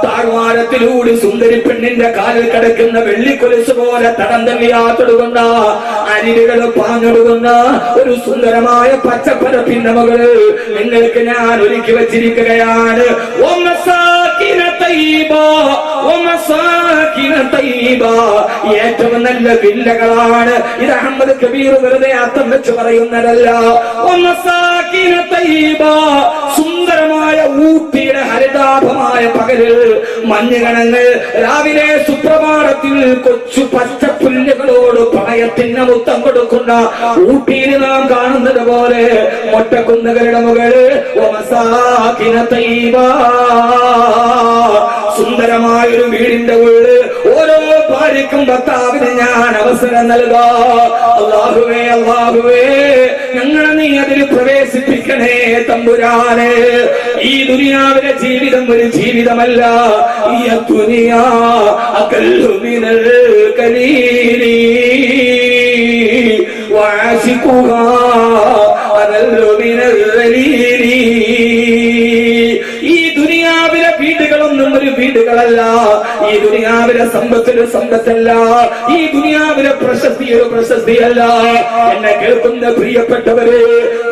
താഴ്വാരത്തിലൂടെ സുന്ദരി പെണ്ണിന്റെ കാലിൽ കിടക്കുന്ന വെള്ളിക്കൊലുസ് പോലെ തടം തമ്മിയാത്തൊടുക്കുന്ന അരിലുകൾ പാഞ്ഞൊടുക്കുന്ന ഒരു സുന്ദരമായ പച്ചപ്പരപ്പിന്റെ മുകളിൽ നിങ്ങൾക്ക് ഞാൻ ഒരുക്കി വച്ചിരിക്കുകയാണ്. ഏറ്റവും നല്ല വില്ലകളാണ്. ഇത് അഹമ്മദ് കബീർ വെറുതെ അർത്ഥം വെച്ച് പറയുന്നതല്ല. സുന്ദരമായ ഊട്ടിയുടെ ഹരിതാഭമായ പകലിൽ മഞ്ഞുകണങ്ങൾ രാവിലെ സുപ്രഭാതത്തിൽ കൊച്ചു പച്ചപ്പുല്ലുകളോട് പണയത്തിന് മുത്തം കൊടുക്കുന്ന ഊട്ടിയിൽ നാം കാണുന്നത് പോലെ മൊട്ടക്കുന്നുകളുടെ മുകളിൽ സുന്ദരമായൊരു വീടിന്റെ ഉള്ളിൽ ഓരോ ഭാര്യക്കും ഭർത്താവിന് ഞാൻ അവസരം നൽകാ. അല്ലാഹുവേ അല്ലാഹുവേ ഞങ്ങളെ നീ അതിൽ പ്രവേശിപ്പിക്കണേ തമ്പുരാനെ. ഈ ദുനിയാവിലെ ജീവിതം ഒരു ജീവിതമല്ല. ഈ ദുനിയാ അഖല്ലു മിനൽ ഖലീലി വഅശിഖുഹാ അഖല്ലു മിനൽ ഖലീലി. ഈ ദുനിയാവിലെ വീടുകളൊന്നും ഒരു വീടുകളല്ല. ഈ ദുനിയാവിലെ സമ്പത്തൊരു സമ്പത്തല്ല. ഈ ദുനിയാവിലെ പ്രശസ്തി ഒരു പ്രശസ്തിയല്ല. എന്നെ കേൾക്കുന്ന പ്രിയപ്പെട്ടവര്,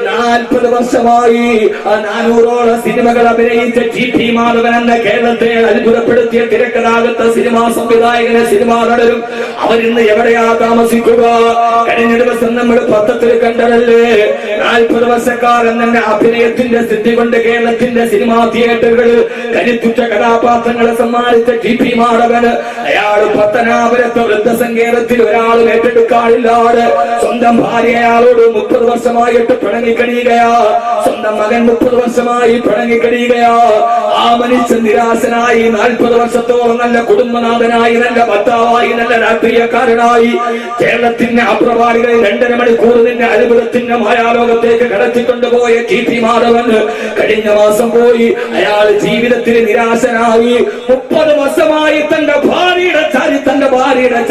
40 വർഷമായി 400ഓളം സിനിമകൾ അഭിനയിച്ച ടി മാധവൻ എന്ന കേരളത്തെ അത്ഭുതപ്പെടുത്തിയ തിരക്കഥാകൃത്ത സിനിമാ സംവിധായകനെ സിനിമാ നടരും അവരിന്ന് എവിടെയാ താമസിക്കുക? കഴിഞ്ഞ ദിവസം നമ്മൾ പത്രത്തിൽ കണ്ടതല്ലേ, 40 വർഷക്കാരൻ തന്നെ അഭിനയത്തിന്റെ സ്ഥിതി കൊണ്ട് കേരളത്തിന്റെ സിനിമാ തിയേറ്ററുകളിൽ കരുത്തുറ്റ കഥാപാത്രങ്ങളെ സമ്മാനിച്ച ടി മാധവന് അയാൾ പത്തനാപുരത്ത് വൃദ്ധസങ്കേതത്തിൽ ഒരാൾ ഏറ്റെടുക്കാനില്ലാതെ സ്വന്തം ഭാര്യ അയാളോട് 30 വർഷമായിട്ട് പിണങ്ങിക്കഴിയുകയാ. സ്വന്തം മകൻ 30 വർഷമായി പിണങ്ങിക്കഴിയുകയാ. ആ മനുഷ്യൻ നിരാശനായി 40 വർഷത്തോളം നല്ല കുടുംബനാഥനായി, നല്ല ഭർത്താവായി, നല്ല രാഷ്ട്രീയക്കാരനായി കേരളത്തിന്റെ അപ്രവാദികളെ 2.5 മണിക്കൂർ നിന്റെ അത്ഭുതത്തിന്റെ മായാലോകത്തേക്ക് കടത്തിക്കൊണ്ടുപോയ ടി മാധവൻ കഴിഞ്ഞ മാസം പോയി. അയാൾ ജീവിതത്തിൽ നിരാശനായി 30 വർഷമായി തന്റെ ഭാര്യയുടെ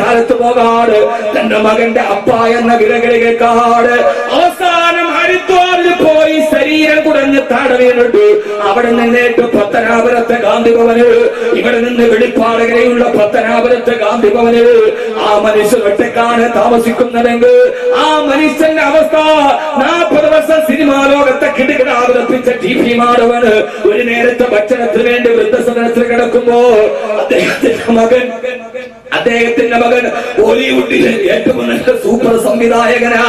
ചാരത്ത് പോകാട്, തന്റെ മകന്റെ അപ്പ എന്ന വിലകളെ കേൾക്കാട് അവസാനം ഹരിദ്വാറിൽ പോയി ശരീരം കുടഞ്ഞ് താഴെ വീണിട്ട് അവിടെ നിന്നേറ്റ് പത്തനാപുരത്തെ ഗാന്ധി ഭവന്, ഇവിടെ നിന്ന് വെളിപ്പാടുകരെയുള്ള പത്തനാപുരത്തെ ഗാന്ധി ഭവന് ആ മനുഷ്യൻ ഒറ്റക്കാണ് താമസിക്കുന്നതെങ്കിൽ ആ മനുഷ്യന്റെ അവസ്ഥ 40 വർഷം സിനിമാ ലോകത്തെ കിടുകിടാവിറപ്പിച്ച ടി മാധവന് ഒരു നേരത്തെ ഭക്ഷണത്തിന് വേണ്ടി വൃദ്ധസദനത്തിൽ കിടക്കുമ്പോ അദ്ദേഹത്തിന്റെ മകൻ ബോളിവുഡിലെ ഏറ്റവും നല്ല സൂപ്പർ സംവിധായകനാ.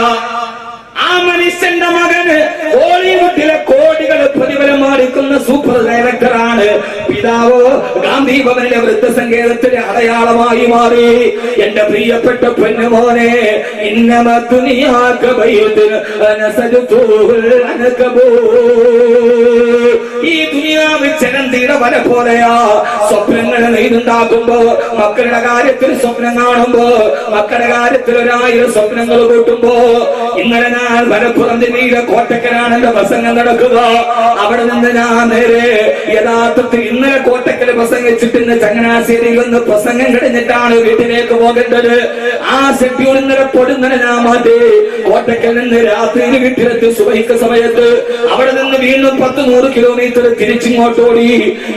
ആ മനുഷ്യന്റെ മകന് ബോളിവുഡിലെ കോടികൾ പ്രതിഫലം മാറിക്കുന്ന സൂപ്പർ ഡയറക്ടറാണ്. പിതാവോ ഗാന്ധി ഭവനിലെ വൃദ്ധസങ്കേതത്തിലെ അടയാളമായി മാറി. എന്റെ പ്രിയപ്പെട്ട പൊന്നുമോനെ, ഈ ദുനിയാവ് ചരന്തിയുടെ വല പോലെയാ. സ്വപ്നങ്ങൾ നെയ്തുണ്ടാക്കുമ്പോ മക്കളുടെ കാര്യത്തിൽ സ്വപ്നം കാണുമ്പോ, മക്കളുടെ കാര്യത്തിൽ 1000 സ്വപ്നങ്ങൾ കൂട്ടുമ്പോ, ഇന്നലെ ഞാൻ മലപ്പുറം ജില്ലയിലെ കോട്ടക്കലാണ് എന്റെ പ്രസംഗം നടക്കുക. അവിടെ നിന്ന് ഞാൻ നേരെ യഥാർത്ഥത്തിൽ ഇന്നലെ കോട്ടക്കൽ പ്രസംഗിച്ചിട്ട് ഇന്ന് ചങ്ങനാശ്ശേരിയിൽ നിന്ന് പ്രസംഗം കഴിഞ്ഞിട്ടാണ് വീട്ടിലേക്ക് പോകേണ്ടത്. ആ ഷെഡ്യൂൾ ഇന്നലെ പൊടുന്നനെ ഞാൻ മാറ്റി കോട്ടക്കൽ നിന്ന് രാത്രിയിൽ വീട്ടിലെത്തി സുബഹിക്ക് സമയത്ത്. അവിടെ നിന്ന് വീണ്ടും 10-100 കിലോമീറ്റർ തിരിച്ചിങ്ങോട്ട് ഓടി.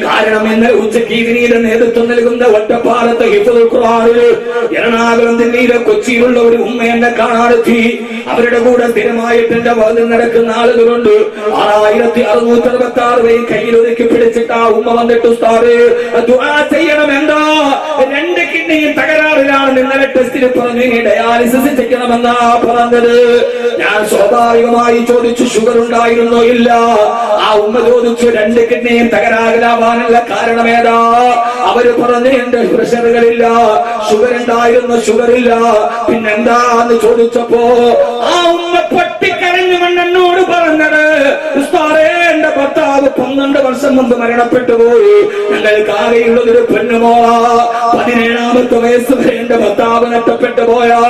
കാരണം ഇന്നലെ ഉച്ചയ്ക്ക് ഇതിനീടെ നേതൃത്വം നൽകുന്ന ഒറ്റപ്പാലത്ത് ഹിഫ്ളുൽ ഖുർആനിൽ എറണാകുളം ജില്ലയിലെ കൊച്ചിയിലുള്ള ഒരു ഉമ്മ എന്നെ കാണാനെത്തി. അവരുടെ കൂടെ സ്ഥിരമായിട്ട് എന്റെ വാതിൽ നടക്കുന്ന ആളുകളുണ്ട്. 6666 പേര് കയ്യിലൊതുക്കി പിടിച്ചിട്ട് ആ ഉമ്മ വന്നിട്ട് ഉസ്താദേ ദുആ ചെയ്യണം. എന്താ 2 കിഡ്നിയും തകരാറിലാണ്. ഇന്നലെ ടെസ്റ്റിൽ പറഞ്ഞു ഡയാലിസിസ് ചെയ്യണമെന്നാ പറഞ്ഞത്. ഞാൻ സ്വാഭാവികമായി ചോദിച്ചു ഷുഗർ ഉണ്ടായിരുന്നോ? ഇല്ല. ആ ഉമ്മ ചോദിച്ചു 2 കിഡ്നിയും തകരാറിലാവാനുള്ള കാരണം ഏതാ? അവര് പറഞ്ഞു എന്റെ പ്രഷറുകളില്ല. ഷുഗർ ഉണ്ടായിരുന്നു, ഷുഗർ ഇല്ല. പിന്നെന്താന്ന് ചോദിച്ചപ്പോ ആ ഉമ്മ പൊട്ടിക്കരഞ്ഞുകൊണ്ട് എന്നോട് പറഞ്ഞത്, ഉസ്താദേ എന്റെ ഭർത്താവ് 12 വർഷം മുമ്പ് മരണപ്പെട്ടു പോയി. ഞങ്ങൾക്ക് ആകെയുള്ളതൊരു പെണ്ണുമോള. 17ാമത്തെ വയസ്സ് വരെ എന്റെ ഭർത്താവ് നഷ്ടപ്പെട്ടു പോയാ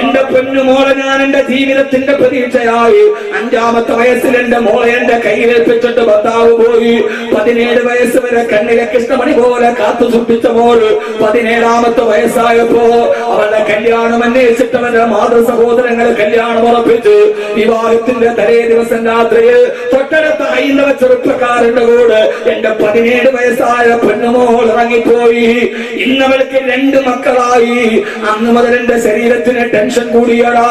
എന്റെ പെണ്ണുമോളെ ഞാൻ എന്റെ ജീവിതത്തിന്റെ പ്രതീക്ഷയായി. 5ാമത്തെ വയസ്സിൽ എന്റെ മോളെ എന്റെ കയ്യിലേൽപ്പിച്ചിട്ട് ഭർത്താവ് പോയി. 17 വയസ്സ് വരെ കണ്ണിലെ കൃഷ്ണമണി പോലെ കാത്തു സൂക്ഷിച്ച മോൾ 17ാമത്തെ വയസ്സായപ്പോ അവരുടെ കല്യാണം അന്വേഷിച്ചവരുടെ മാതൃ സഹോദരങ്ങൾ കല്യാണം ഉറപ്പിച്ചു. വിവാഹത്തിന്റെ തലേ ദിവസം രാത്രിയിൽ തൊട്ടടുത്ത ഹൈന്ദവ ചെറുപ്പക്കാരന്റെ കൂടെ എന്റെ 17 വയസ്സായ പെണ്ണുമോൾ ഇറങ്ങിപ്പോയി. ഇന്നവൾക്ക് 2 മക്കളായി. അന്ന് മുതൽ എന്റെ ശരീരത്തിന് ടെൻഷൻ കൂടിയടാ.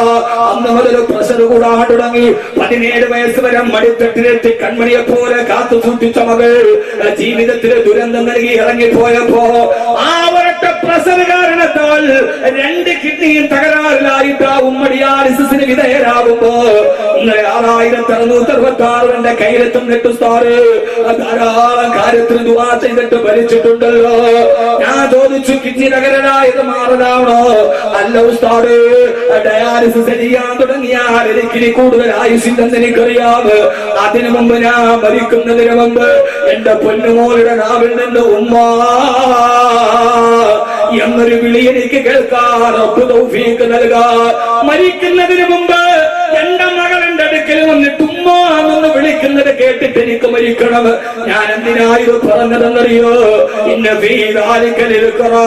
അന്ന് മുതൽ പ്രഷർ കൂടാൻ തുടങ്ങി. 17 വയസ്സ് വരെ മടിത്തട്ടിലെത്തി കൺമണിയെ പോലെ കാത്തു സൂക്ഷിച്ച മകൾ ജീവിതത്തിൽ ദുരന്തം നൽകി ഇറങ്ങിപ്പോയപ്പോ ആ ഒരൊറ്റ പ്രഷർ കാരണത്താൽ 2 കിഡ്നിയും തകരാറിലായിട്ട് ആ ഉമ്മ ഡയാലിസിസിന് വിധേയരാകുമ്പോ 6666 എന്റെ കയ്യിലെത്തും നെട്ടുസ്താറ് ധാരാളം കാര്യത്തിൽ ദുആ ചെയ്തിട്ട് ഭരിച്ചിട്ടുണ്ടല്ലോ. ഞാൻ ചോദിച്ചു, കിഡ്നി തകരാറായത് മാറലാണോ? അല്ല ഉസ്താദ്, ഡയാലിസിസ് ചെയ്യാൻ തുടങ്ങിയാൽ എനിക്ക് കൂടുതൽ ആയുസില്ലെന്ന് എനിക്കറിയാം. അതിനു മുമ്പ് ഞാൻ മരിക്കുന്നതിന് മുമ്പ് എന്റെ പൊന്നുമോളുടെ നാവിൽ നിന്ന് ഉമ്മ എന്നൊരു വിളി എനിക്ക് കേൾക്കാൻ തൗഫീഖ് നൽകാൻ. മരിക്കുന്നതിന് മുമ്പ് എന്റെ മകൾ എന്റെ അടുക്കൽ വന്നിട്ട് ഉമ്മ എന്ന് വിളിക്കുന്നത് കേട്ടിട്ട് എനിക്ക് മരിക്കണം. ഞാൻ എന്തിനായത് പറഞ്ഞതെന്നറിയോ? ഇന്ന ഫീ ദാലിക ലിൽഖറാ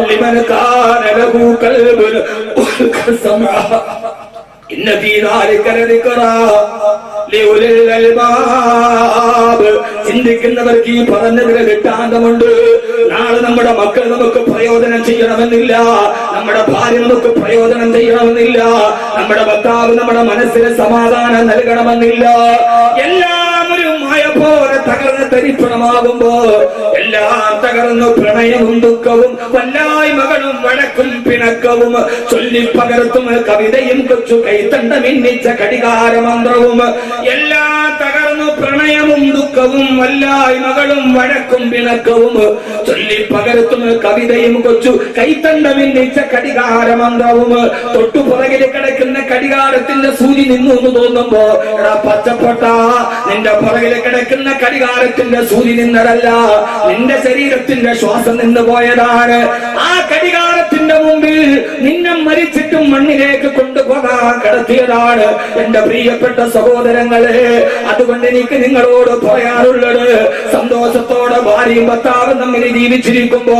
ലിമൻ കാന ലഹു ഖൽബുൻ സമഅ ഇന്ന ഫീ ദാലിക ലിൽഖറാ ലിഉലിൽ അൽബാബ്. ചിന്തിക്കുന്നവർക്ക് ഈ പറഞ്ഞതിന് ദൃഷ്ടാന്തമുണ്ട്. നാളെ നമ്മുടെ മക്കൾ നമുക്ക് പ്രയോജനം ചെയ്യണമെന്നില്ല, നമ്മുടെ ഭാര്യ നമുക്ക് പ്രയോജനം ചെയ്യണമെന്നില്ല, നമ്മുടെ ഭർത്താവ് നമ്മുടെ മനസ്സിന് സമാധാനം നൽകണമെന്നില്ല. എല്ലാം ഒരു മായ പോലെ തകർന്ന് തരിപ്പണമാകുമ്പോ എല്ലാം തകർന്നു പ്രണയവും ദുഃഖവും വല്ലായ്മകളും വഴക്കും പിണക്കവും ചൊല്ലിപ്പകർത്തും കവിതയും കൊച്ചു കൈത്തണ്ട മിന്നിച്ച കടികാരമന്ത്രവും എല്ലാം തകർന്നു പ്രണയവും ദുഃഖവും വല്ലായ്മകളും വഴക്കും പിണക്കവും ചൊല്ലിപ്പകർത്തും കവിതയും കൊച്ചു കൈത്തണ്ട മിന്നിച്ച കടികാരമന്ത്രവും തൊട്ടുപുറകിൽ കിടക്കുന്ന കടികാരത്തിന്റെ സൂചി നിന്നു എന്ന് തോന്നുമ്പോ പച്ചപ്പൊട്ട നിന്റെ പുറകിൽ കിടക്കുന്ന കടികാരത്തിന്റെ സൂചി നിന്നതല്ല, നിന്റെ ശരീരത്തിന്റെ ശ്വാസം നിന്ന് പോയതാണ്. ആ കടികാരത്തിന്റെ മുമ്പിൽ നിന്നെ മരിച്ചിട്ടും മണ്ണിലേക്ക് കൊണ്ടുപോകാൻ കടത്തിയതാണ്. എന്റെ പ്രിയപ്പെട്ട സഹോദരങ്ങളെ, അതുകൊണ്ട് എനിക്ക് നിങ്ങളോട് പറയാറുള്ളത്, സന്തോഷത്തോടെ ഭാര്യയും ഭർത്താവും തമ്മിൽ ജീവിച്ചിരിക്കുമ്പോ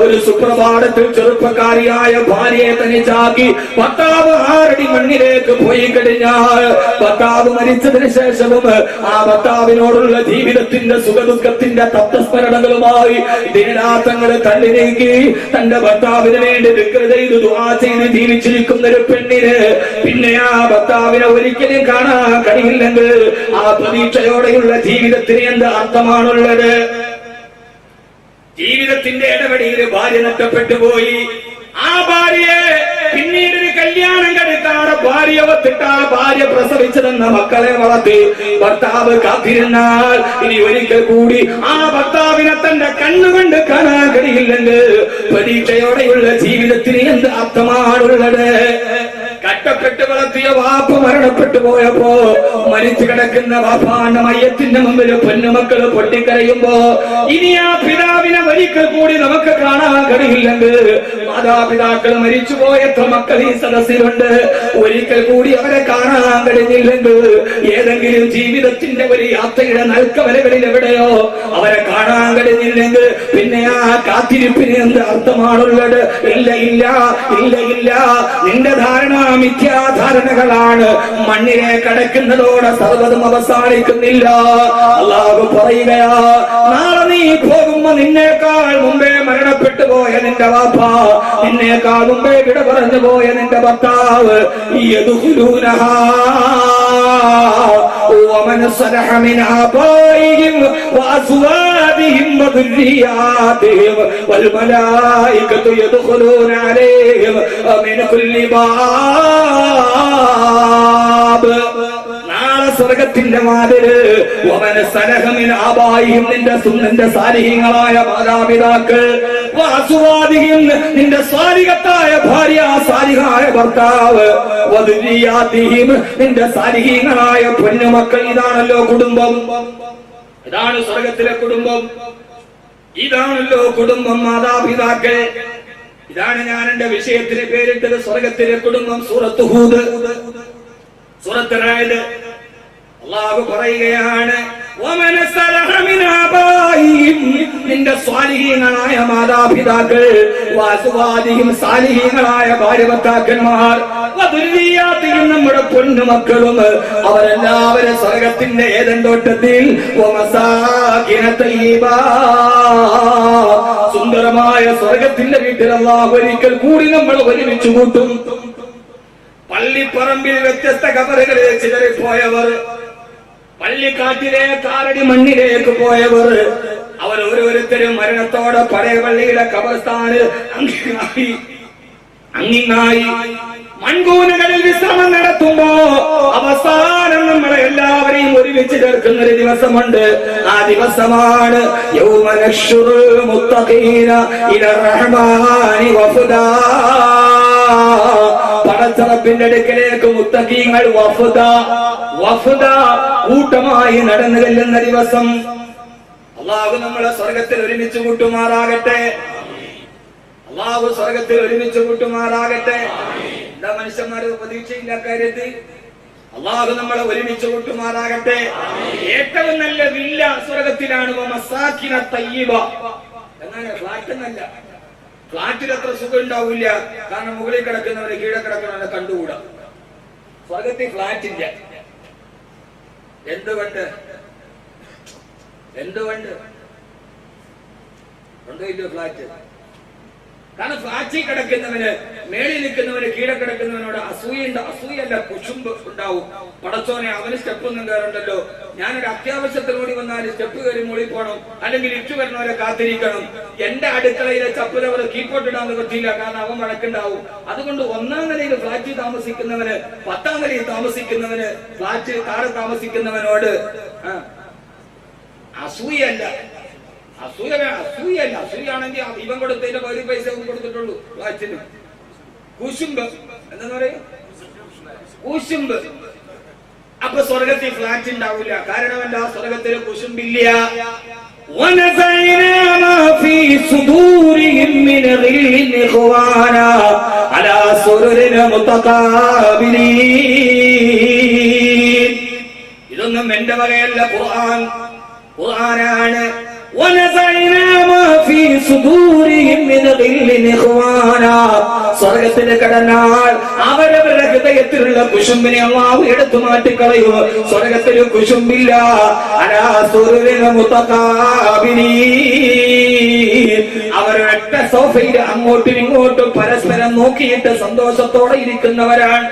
ഒരു സുപ്രഭാതത്തിൽ ചെറുപ്പക്കാരിയായ ഭാര്യയെ തനിച്ചാക്കി ഭർത്താവ് 6 അടി മണ്ണിലേക്ക് പോയി കഴിഞ്ഞാൽ ഭർത്താവ് മരിച്ചതിന് ശേഷവും ആ ഭർത്താവിനോടുള്ള ജീവിതത്തിന്റെ സുഖദുഃഖത്തിന്റെ തത്വസ്മരണകളുമായി ദിനരാത്രങ്ങൾ തള്ളി നീക്കി തന്റെ ഭർത്താവിന് വേണ്ടി ദിക്ർ ചെയ്ത് ദുആ ചെയ്ത് ജീവിച്ചിരിക്കുന്ന ഒരു പെണ്ണിന് പിന്നെ ആ ഭർത്താവിനെ ഒരിക്കലും കാണാൻ കഴിയില്ലെങ്കിൽ ആ പ്രതീക്ഷയോടെയുള്ള ജീവിതത്തിന് എന്ത് അർത്ഥമാണുള്ളത്? ജീവിതത്തിന്റെ ഇടപെടിയിൽ ഭാര്യ നഷ്ടപ്പെട്ടു പോയി. ആ ഭാര്യയെ പിന്നീട് ഒരു കല്യാണം കഴിക്കാതെ ഭാര്യ ഒത്തിട്ട് ആ ഭാര്യ പ്രസവിച്ചതെന്ന മക്കളെ വളർത്തി ഭർത്താവ് കാത്തിരുന്നാൽ ഇനി ഒരിക്കൽ കൂടി ആ ഭർത്താവിനെ തന്റെ കണ്ണുകൊണ്ട് കാണാൻ കഴിയില്ലെങ്കിൽ പ്രതീക്ഷയോടെയുള്ള ജീവിതത്തിന് എന്ത് അർത്ഥമാണുള്ളത്? കഷ്ടപ്പെട്ട് വളർത്തിയ വാപ്പ മരണപ്പെട്ടു പോയപ്പോ മരിച്ചു കിടക്കുന്ന വാപ്പാന്റെ മയ്യത്തിന്റെ മുമ്പിൽ പൊന്നുമക്കള് പൊട്ടിക്കരയുമ്പോ ഇനി ആ പിതാവിനെ ഒരിക്കൽ കൂടി നമുക്ക് കാണാൻ കഴിയില്ലെങ്കിൽ മാതാപിതാക്കൾ മരിച്ചുപോയ എത്ര മക്കൾ ഈ സദസ്സിലുണ്ട്, ഒരിക്കൽ കൂടി അവരെ കാണാൻ കഴിഞ്ഞില്ലെങ്കിൽ ഏതെങ്കിലും ജീവിതത്തിന്റെ ഒരു യാത്രയുടെ നൽക്കവലകളിൽ എവിടെയോ അവരെ കാണാൻ കഴിഞ്ഞില്ലെങ്കിൽ പിന്നെ ആ കാത്തിരിപ്പിന് എന്ത് അർത്ഥമാണുള്ളത്? ഇല്ല ഇല്ല ഇല്ല ഇല്ല. നിന്റെ ധാരണ മിഥ്യാധാരണകളാണ്. മണ്ണിനെ കടക്കുന്നതോടെ സർവ്വതും അവസാനിക്കുന്നില്ല. അല്ലാഹു പറയുകയാ, നാളെ നീ പോകുമ്പോ നിന്നേക്കാൾ മുമ്പേ മരണപ്പെട്ടു പോയ നിന്റെ വാപ്പ, നിന്നേക്കാൾ മുമ്പേ വിട പറഞ്ഞു പോയ നിന്റെ ഭർത്താവ് യദ്ഖുലൂനഹാ ومن صلح من آبائهم وأزواجهم وذرياتهم والملائكة يدخلون عليهم من كل باب. നാളെ സ്വർഗത്തിന്റെ വാതില്. നിന്റെ സാലിഹീങ്ങളായ മാതാപിതാക്കൾ, വാസുവാദിയും നിന്റെ സാലിഹത്തായ ഭാര്യ, സാലിഹായ ഭർത്താവ്, വദുരിയാതിഹിം നിന്റെ സാലിഹീങ്ങളായ പൊന്നുമക്കൾ. ഇതാണല്ലോ കുടുംബം, ഇതാണ് സ്വർഗത്തിലെ കുടുംബം, ഇതാണല്ലോ കുടുംബം, മാതാപിതാക്കൾ. ഇതാണ് ഞാൻ എന്റെ വിഷയത്തിന് പേരിട്ടത് സ്വർഗത്തിലെ കുടുംബം. സൂറത്ത് ഹൂദ്, സൂറത്ത് റാഅദ്. അല്ലാഹു പറയുകയാണ്, നിന്റെ സ്വാലിഹീങ്ങളായ മാതാപിതാക്കൾ, വാസുവാദിയും സാലിഹീങ്ങളായ ഭാര്യഭർത്താക്കന്മാർ, വദുരിയാത്തിയും നമ്മുടെ പൊന്നുമക്കളും, അവരെല്ലാവരും സ്വർഗത്തിന്റെ ഏദൻ തോട്ടത്തിൽ സുന്ദരമായ സ്വർഗത്തിന്റെ വീട്ടിൽ അല്ലാഹു ഒരിക്കൽ കൂടി നമ്മൾ ഒരുമിച്ച് കൂട്ടും. പള്ളിപ്പറമ്പിൽ വ്യത്യസ്ത ഖബറുകളിൽ ചിതറിപ്പോയവർ, പള്ളിക്കാട്ടിലെ കാരടി മണ്ണിലേക്ക് പോയവർ, അവർ ഓരോരുത്തരും മരണത്തോടെ പഴയ പള്ളിയിലെ ഖബർസ്ഥാനിൽ അങ്ങിങ്ങായി മൺകൂനകളിൽ വിശ്രമം നടത്തുമ്പോ അവസാനം നമ്മളെ എല്ലാവരെയും ഒരുമിച്ച് ചേർക്കുന്ന ഒരു ദിവസമുണ്ട്. ആ ദിവസമാണ് യൗമ നഹ്ശുറുൽ മുത്തഖീന ഇലാ റഹ്മാനി വഫദാ. പടച്ചറപ്പിന്റെ അടുക്കലേക്ക് മുത്തഖീങ്ങൾ വഫദ കൂട്ടമായി നടന്നു ചെല്ലുന്ന ദിവസം. അല്ലാഹു നമ്മളെ സ്വർഗത്തിൽ ഒരുമിച്ച് കൂട്ടുമാറാകട്ടെ. അല്ലാഹു സ്വർഗത്തിൽ ഒരുമിച്ച് കൂട്ടുമാറാകട്ടെ. എന്താ മനുഷ്യന്മാര് പ്രതീക്ഷയില്ല കാര്യത്തിൽ? അല്ലാഹു നമ്മളെ ഒരുമിച്ച് കൂട്ടുമാറാകട്ടെ. ഏറ്റവും നല്ല വില്ല സ്വർഗത്തിലാണ്. മസാകിന തയ്യിബ. എന്നാണ് ഫ്ലാറ്റ് എന്നല്ല. ഫ്ലാറ്റിൽ അത്ര സുഖം ഉണ്ടാവില്ല, കാരണം മുകളിൽ കിടക്കുന്നവരെ കീഴെ കിടക്കുന്നവരെ കണ്ടുകൂടാ. സ്വർഗത്തിൽ ഫ്ലാറ്റ് ഇല്ല. എന്തുകൊണ്ട് ഉണ്ടോ ഇല്ലോ ഫ്ലാറ്റ്? കാരണം ഫ്ലാറ്റിൽ കിടക്കുന്നവന്, മേളിൽ നിൽക്കുന്നവന്, കീഴെ കിടക്കുന്നവനോട് അസൂയല്ല കുശുമ്പ് ഉണ്ടാവും. പടച്ചോനെ, അവന് സ്റ്റെപ്പ് ഒന്നും കയറണ്ടല്ലോ, ഞാനൊരു അത്യാവശ്യത്തിനോടി വന്നാൽ സ്റ്റെപ്പ് കയറി മുകളിൽ പോകണം, അല്ലെങ്കിൽ ഇറ്റു വരുന്നവരെ കാത്തിരിക്കണം. എന്റെ അടുക്കളയിലെ ചപ്പലവർ കീപ്പോട്ടിടാന്ന് പറ്റില്ല, കാരണം അവൻ വഴക്കുണ്ടാവും. അതുകൊണ്ട് 1ാം നിലയിൽ ഫ്ലാറ്റിൽ താമസിക്കുന്നവന്, 10ാം നിലയിൽ താമസിക്കുന്നവന്, ഫ്ലാറ്റ് താഴെ താമസിക്കുന്നവനോട് അസൂയല്ല. അസൂയാണെങ്കിൽ ഇവൻ കൊടുത്തതിന്റെ പകുതി പൈസ കൊടുത്തിട്ടുള്ളൂ ഫ്ലാറ്റിന്. കുശുമ്പ് എന്താ പറയാ? കുശുമ്പ്. അപ്പൊ സ്വർഗത്തിൽ ഫ്ലാറ്റ് ഉണ്ടാവില്ല. കാരണമല്ല, സ്വർഗത്തിൽ കുശുമ്പില്ല. ഇതൊന്നും എന്റെ വകയല്ല, ഖുർആനാണ്. സ്വർഗത്തിന് കടന്നാൽ അവരവരുടെ ഹൃദയത്തിലുള്ള കുശുമ്പിനെ അല്ലാഹു എടുത്തു മാറ്റിക്കളയും. സ്വർഗത്തിൽ കുശുമ്പില്ല. അവരൊറ്റ സോഫയിൽ അങ്ങോട്ടും ഇങ്ങോട്ടും പരസ്പരം നോക്കിയിട്ട് സന്തോഷത്തോടെ ഇരിക്കുന്നവരാണ്.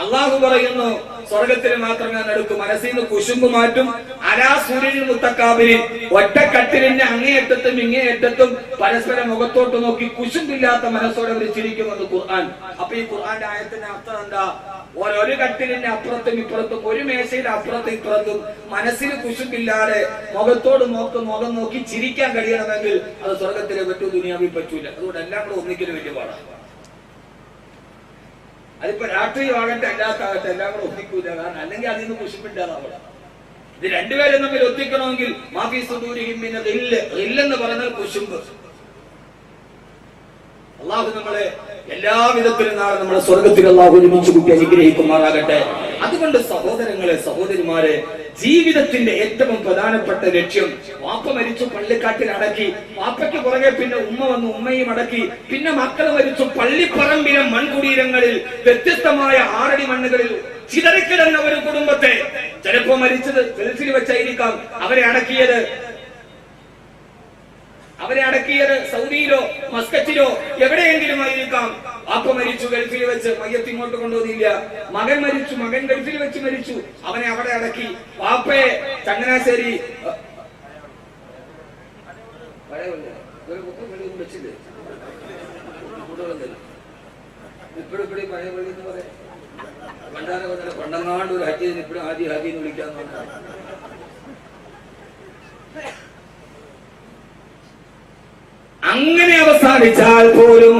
അല്ലാഹു പറയുന്നു, സ്വർഗത്തിൽ മാത്രം ഞാൻ എടുക്കും, മനസ്സിൽ നിന്ന് കുശുമ്പ് മാറ്റും. അലാസുരിൽ മുത്തക്കാബിരിൻ, ഒറ്റക്കട്ടിലിന്റെ അങ്ങേയറ്റത്തും ഇങ്ങേയറ്റത്തും പരസ്പരം മുഖത്തോട്ട് നോക്കി കുശുമ്പില്ലാത്ത മനസ്സോടെ അവർ ചിരിക്കുമെന്ന് ഖുർആൻ. അപ്പൊ ഈ ഖുർആന്റെ ആയത്തിന്റെ അർത്ഥം എന്താ? ഒരു കട്ടിലിന്റെ അപ്പുറത്തും ഇപ്പുറത്തും, ഒരു മേശയുടെ അപ്പുറത്തും ഇപ്പുറത്തും മനസ്സിൽ കുശുമ്പില്ലാതെ മുഖത്തോട് മുഖം നോക്കി ചിരിക്കാൻ കഴിയണമെങ്കിൽ അത് സ്വർഗത്തിലെ പറ്റൂ, ദുനിയാവിൽ പറ്റൂല. അതുകൊണ്ട് എല്ലാം കൂടെ ഒന്നിക്കലും വലിയ പാടാണ്. അതിപ്പോ രാഷ്ട്രീയമാകട്ടെ അല്ലാത്താകട്ടെ എല്ലാം കൂടെ ഒന്നിക്കൂല. കാരണം അല്ലെങ്കിൽ അതിൽ നിന്ന് കുശുമ്പില്ലാതാവണം. ഇത് രണ്ടുപേരും തമ്മിൽ ഒത്തിക്കണമെങ്കിൽ മാഫി സുദൂരിഹിം മിനൽ ഇല്ലെന്ന് പറഞ്ഞാൽ കുശുമ്പ്. അല്ലാഹു നമ്മളെ എല്ലാവിധത്തിലും നാളെ നമ്മളെ സ്വർഗത്തിൽ അല്ലാഹു ഒരുമിച്ച് കൂട്ടി അനുഗ്രഹിക്കുമാറാകട്ടെ. അതുകൊണ്ട് സഹോദരങ്ങളെ, സഹോദരിമാരെ, ജീവിതത്തിന്റെ ഏറ്റവും പ്രധാനപ്പെട്ട ലക്ഷ്യം, വാപ്പ മരിച്ചു പള്ളിക്കാട്ടിൽ അടക്കി, വാപ്പയ്ക്ക് പുറകെ പിന്നെ ഉമ്മ വന്നു ഉമ്മയും അടക്കി, പിന്നെ മക്കൾ മരിച്ചു പള്ളിപ്പറമ്പിലെ മൺകുടീരങ്ങളിൽ വ്യത്യസ്തമായ 6 അടി മണ്ണുകളിൽ ചിതറിക്കിടന്ന ഒരു കുടുംബത്തെ, ചിലപ്പോ മരിച്ചത് ഗൾഫിൽ വെച്ചായിരിക്കാം, അവരെ അടക്കിയത് സൗദിയിലോ മസ്കറ്റിലോ എവിടെയെങ്കിലും ആയിരിക്കാം. വാപ്പ മരിച്ചു ഗൾഫിൽ വെച്ച്, മയ്യത്ത് ഇങ്ങോട്ട് കൊണ്ടുവന്നില്ല. മകൻ മരിച്ചു, മകൻ ഗൾഫിൽ വെച്ച് മരിച്ചു, അവനെ അവിടെ അടക്കി. വാപ്പയെ ചങ്ങനാശ്ശേരി ഇപ്പോഴും പഴയ പള്ളി എന്ന് പറയാം. പണ്ടങ്ങാണ്ട് ഒരു ഹജ്ജിന് ഇപ്പോഴും ആദ്യം ഹജ്ജിന്ന് വിളിക്കാന്ന് പറഞ്ഞാൽ അങ്ങനെ അവസാനിച്ചാൽ പോലും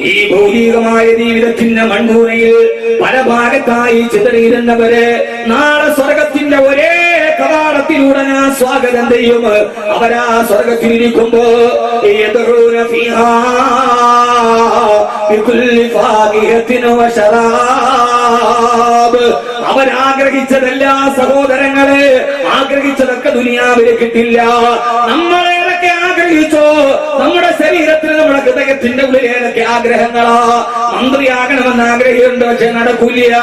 ഈ ഭൗതികമായ ജീവിതത്തിന്റെ മൺകൂനയിൽ പല ഭാഗത്തായി ചിതറിയിരുന്നവര് നാളെ സ്വർഗത്തിന്റെ ഒരേ കവാടത്തിലൂടെ ഞാൻ സ്വാഗതം ചെയ്യും. അവരാ സ്വർഗത്തിലിരിക്കുമ്പോ അവരാഗ്രഹിച്ചതെല്ലാ സഹോദരങ്ങളെ ആഗ്രഹിച്ചതൊക്കെ ദുനിയാവിൽ കിട്ടില്ല. നമ്മളേതൊക്കെ ആഗ്രഹിച്ചോ, നമ്മുടെ ശരീരത്തിൽ നമ്മുടെ ഹൃദയത്തിന്റെ ഉള്ളിൽ ഏതൊക്കെ ആഗ്രഹങ്ങളാ. മന്ത്രിയാകണമെന്ന് ആഗ്രഹമുണ്ട്, പക്ഷെ നടക്കൂല.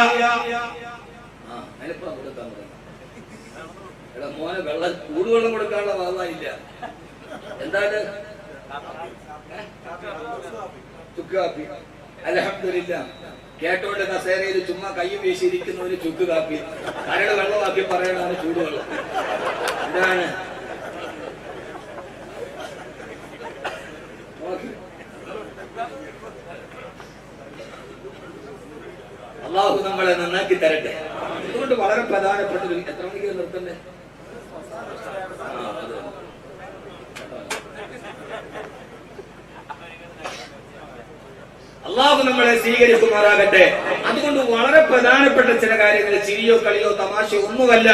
മോനെ വെള്ളം ചൂടുവെള്ളം കൊടുക്കാനുള്ള ഭാഗമായില്ല. എന്താണ് ചുക്ക് കാപ്പി? അൽഹംദുലില്ലാ, കേട്ടോണ്ട് കസേരയിൽ ചുമ്മാ കയ്യും വീശിയിരിക്കുന്നവര് ചുക്ക് കാപ്പി, കരട് വെള്ളമാക്കി പറയണതാണ് ചൂടുവെള്ളം. ഇതാണ് അള്ളാഹു നമ്മളെ നന്നാക്കി തരട്ടെ. അതുകൊണ്ട് വളരെ പ്രധാനപ്പെട്ട ഒരു, എത്ര മണിക്ക് നിർത്തണ്ടേ? അള്ളാഹു നമ്മളെ സ്വീകരിക്കുമാറാകട്ടെ. അതുകൊണ്ട് വളരെ പ്രധാനപ്പെട്ട ചില കാര്യങ്ങൾ, ചിരിയോ കളിയോ തമാശയോ ഒന്നുമല്ല.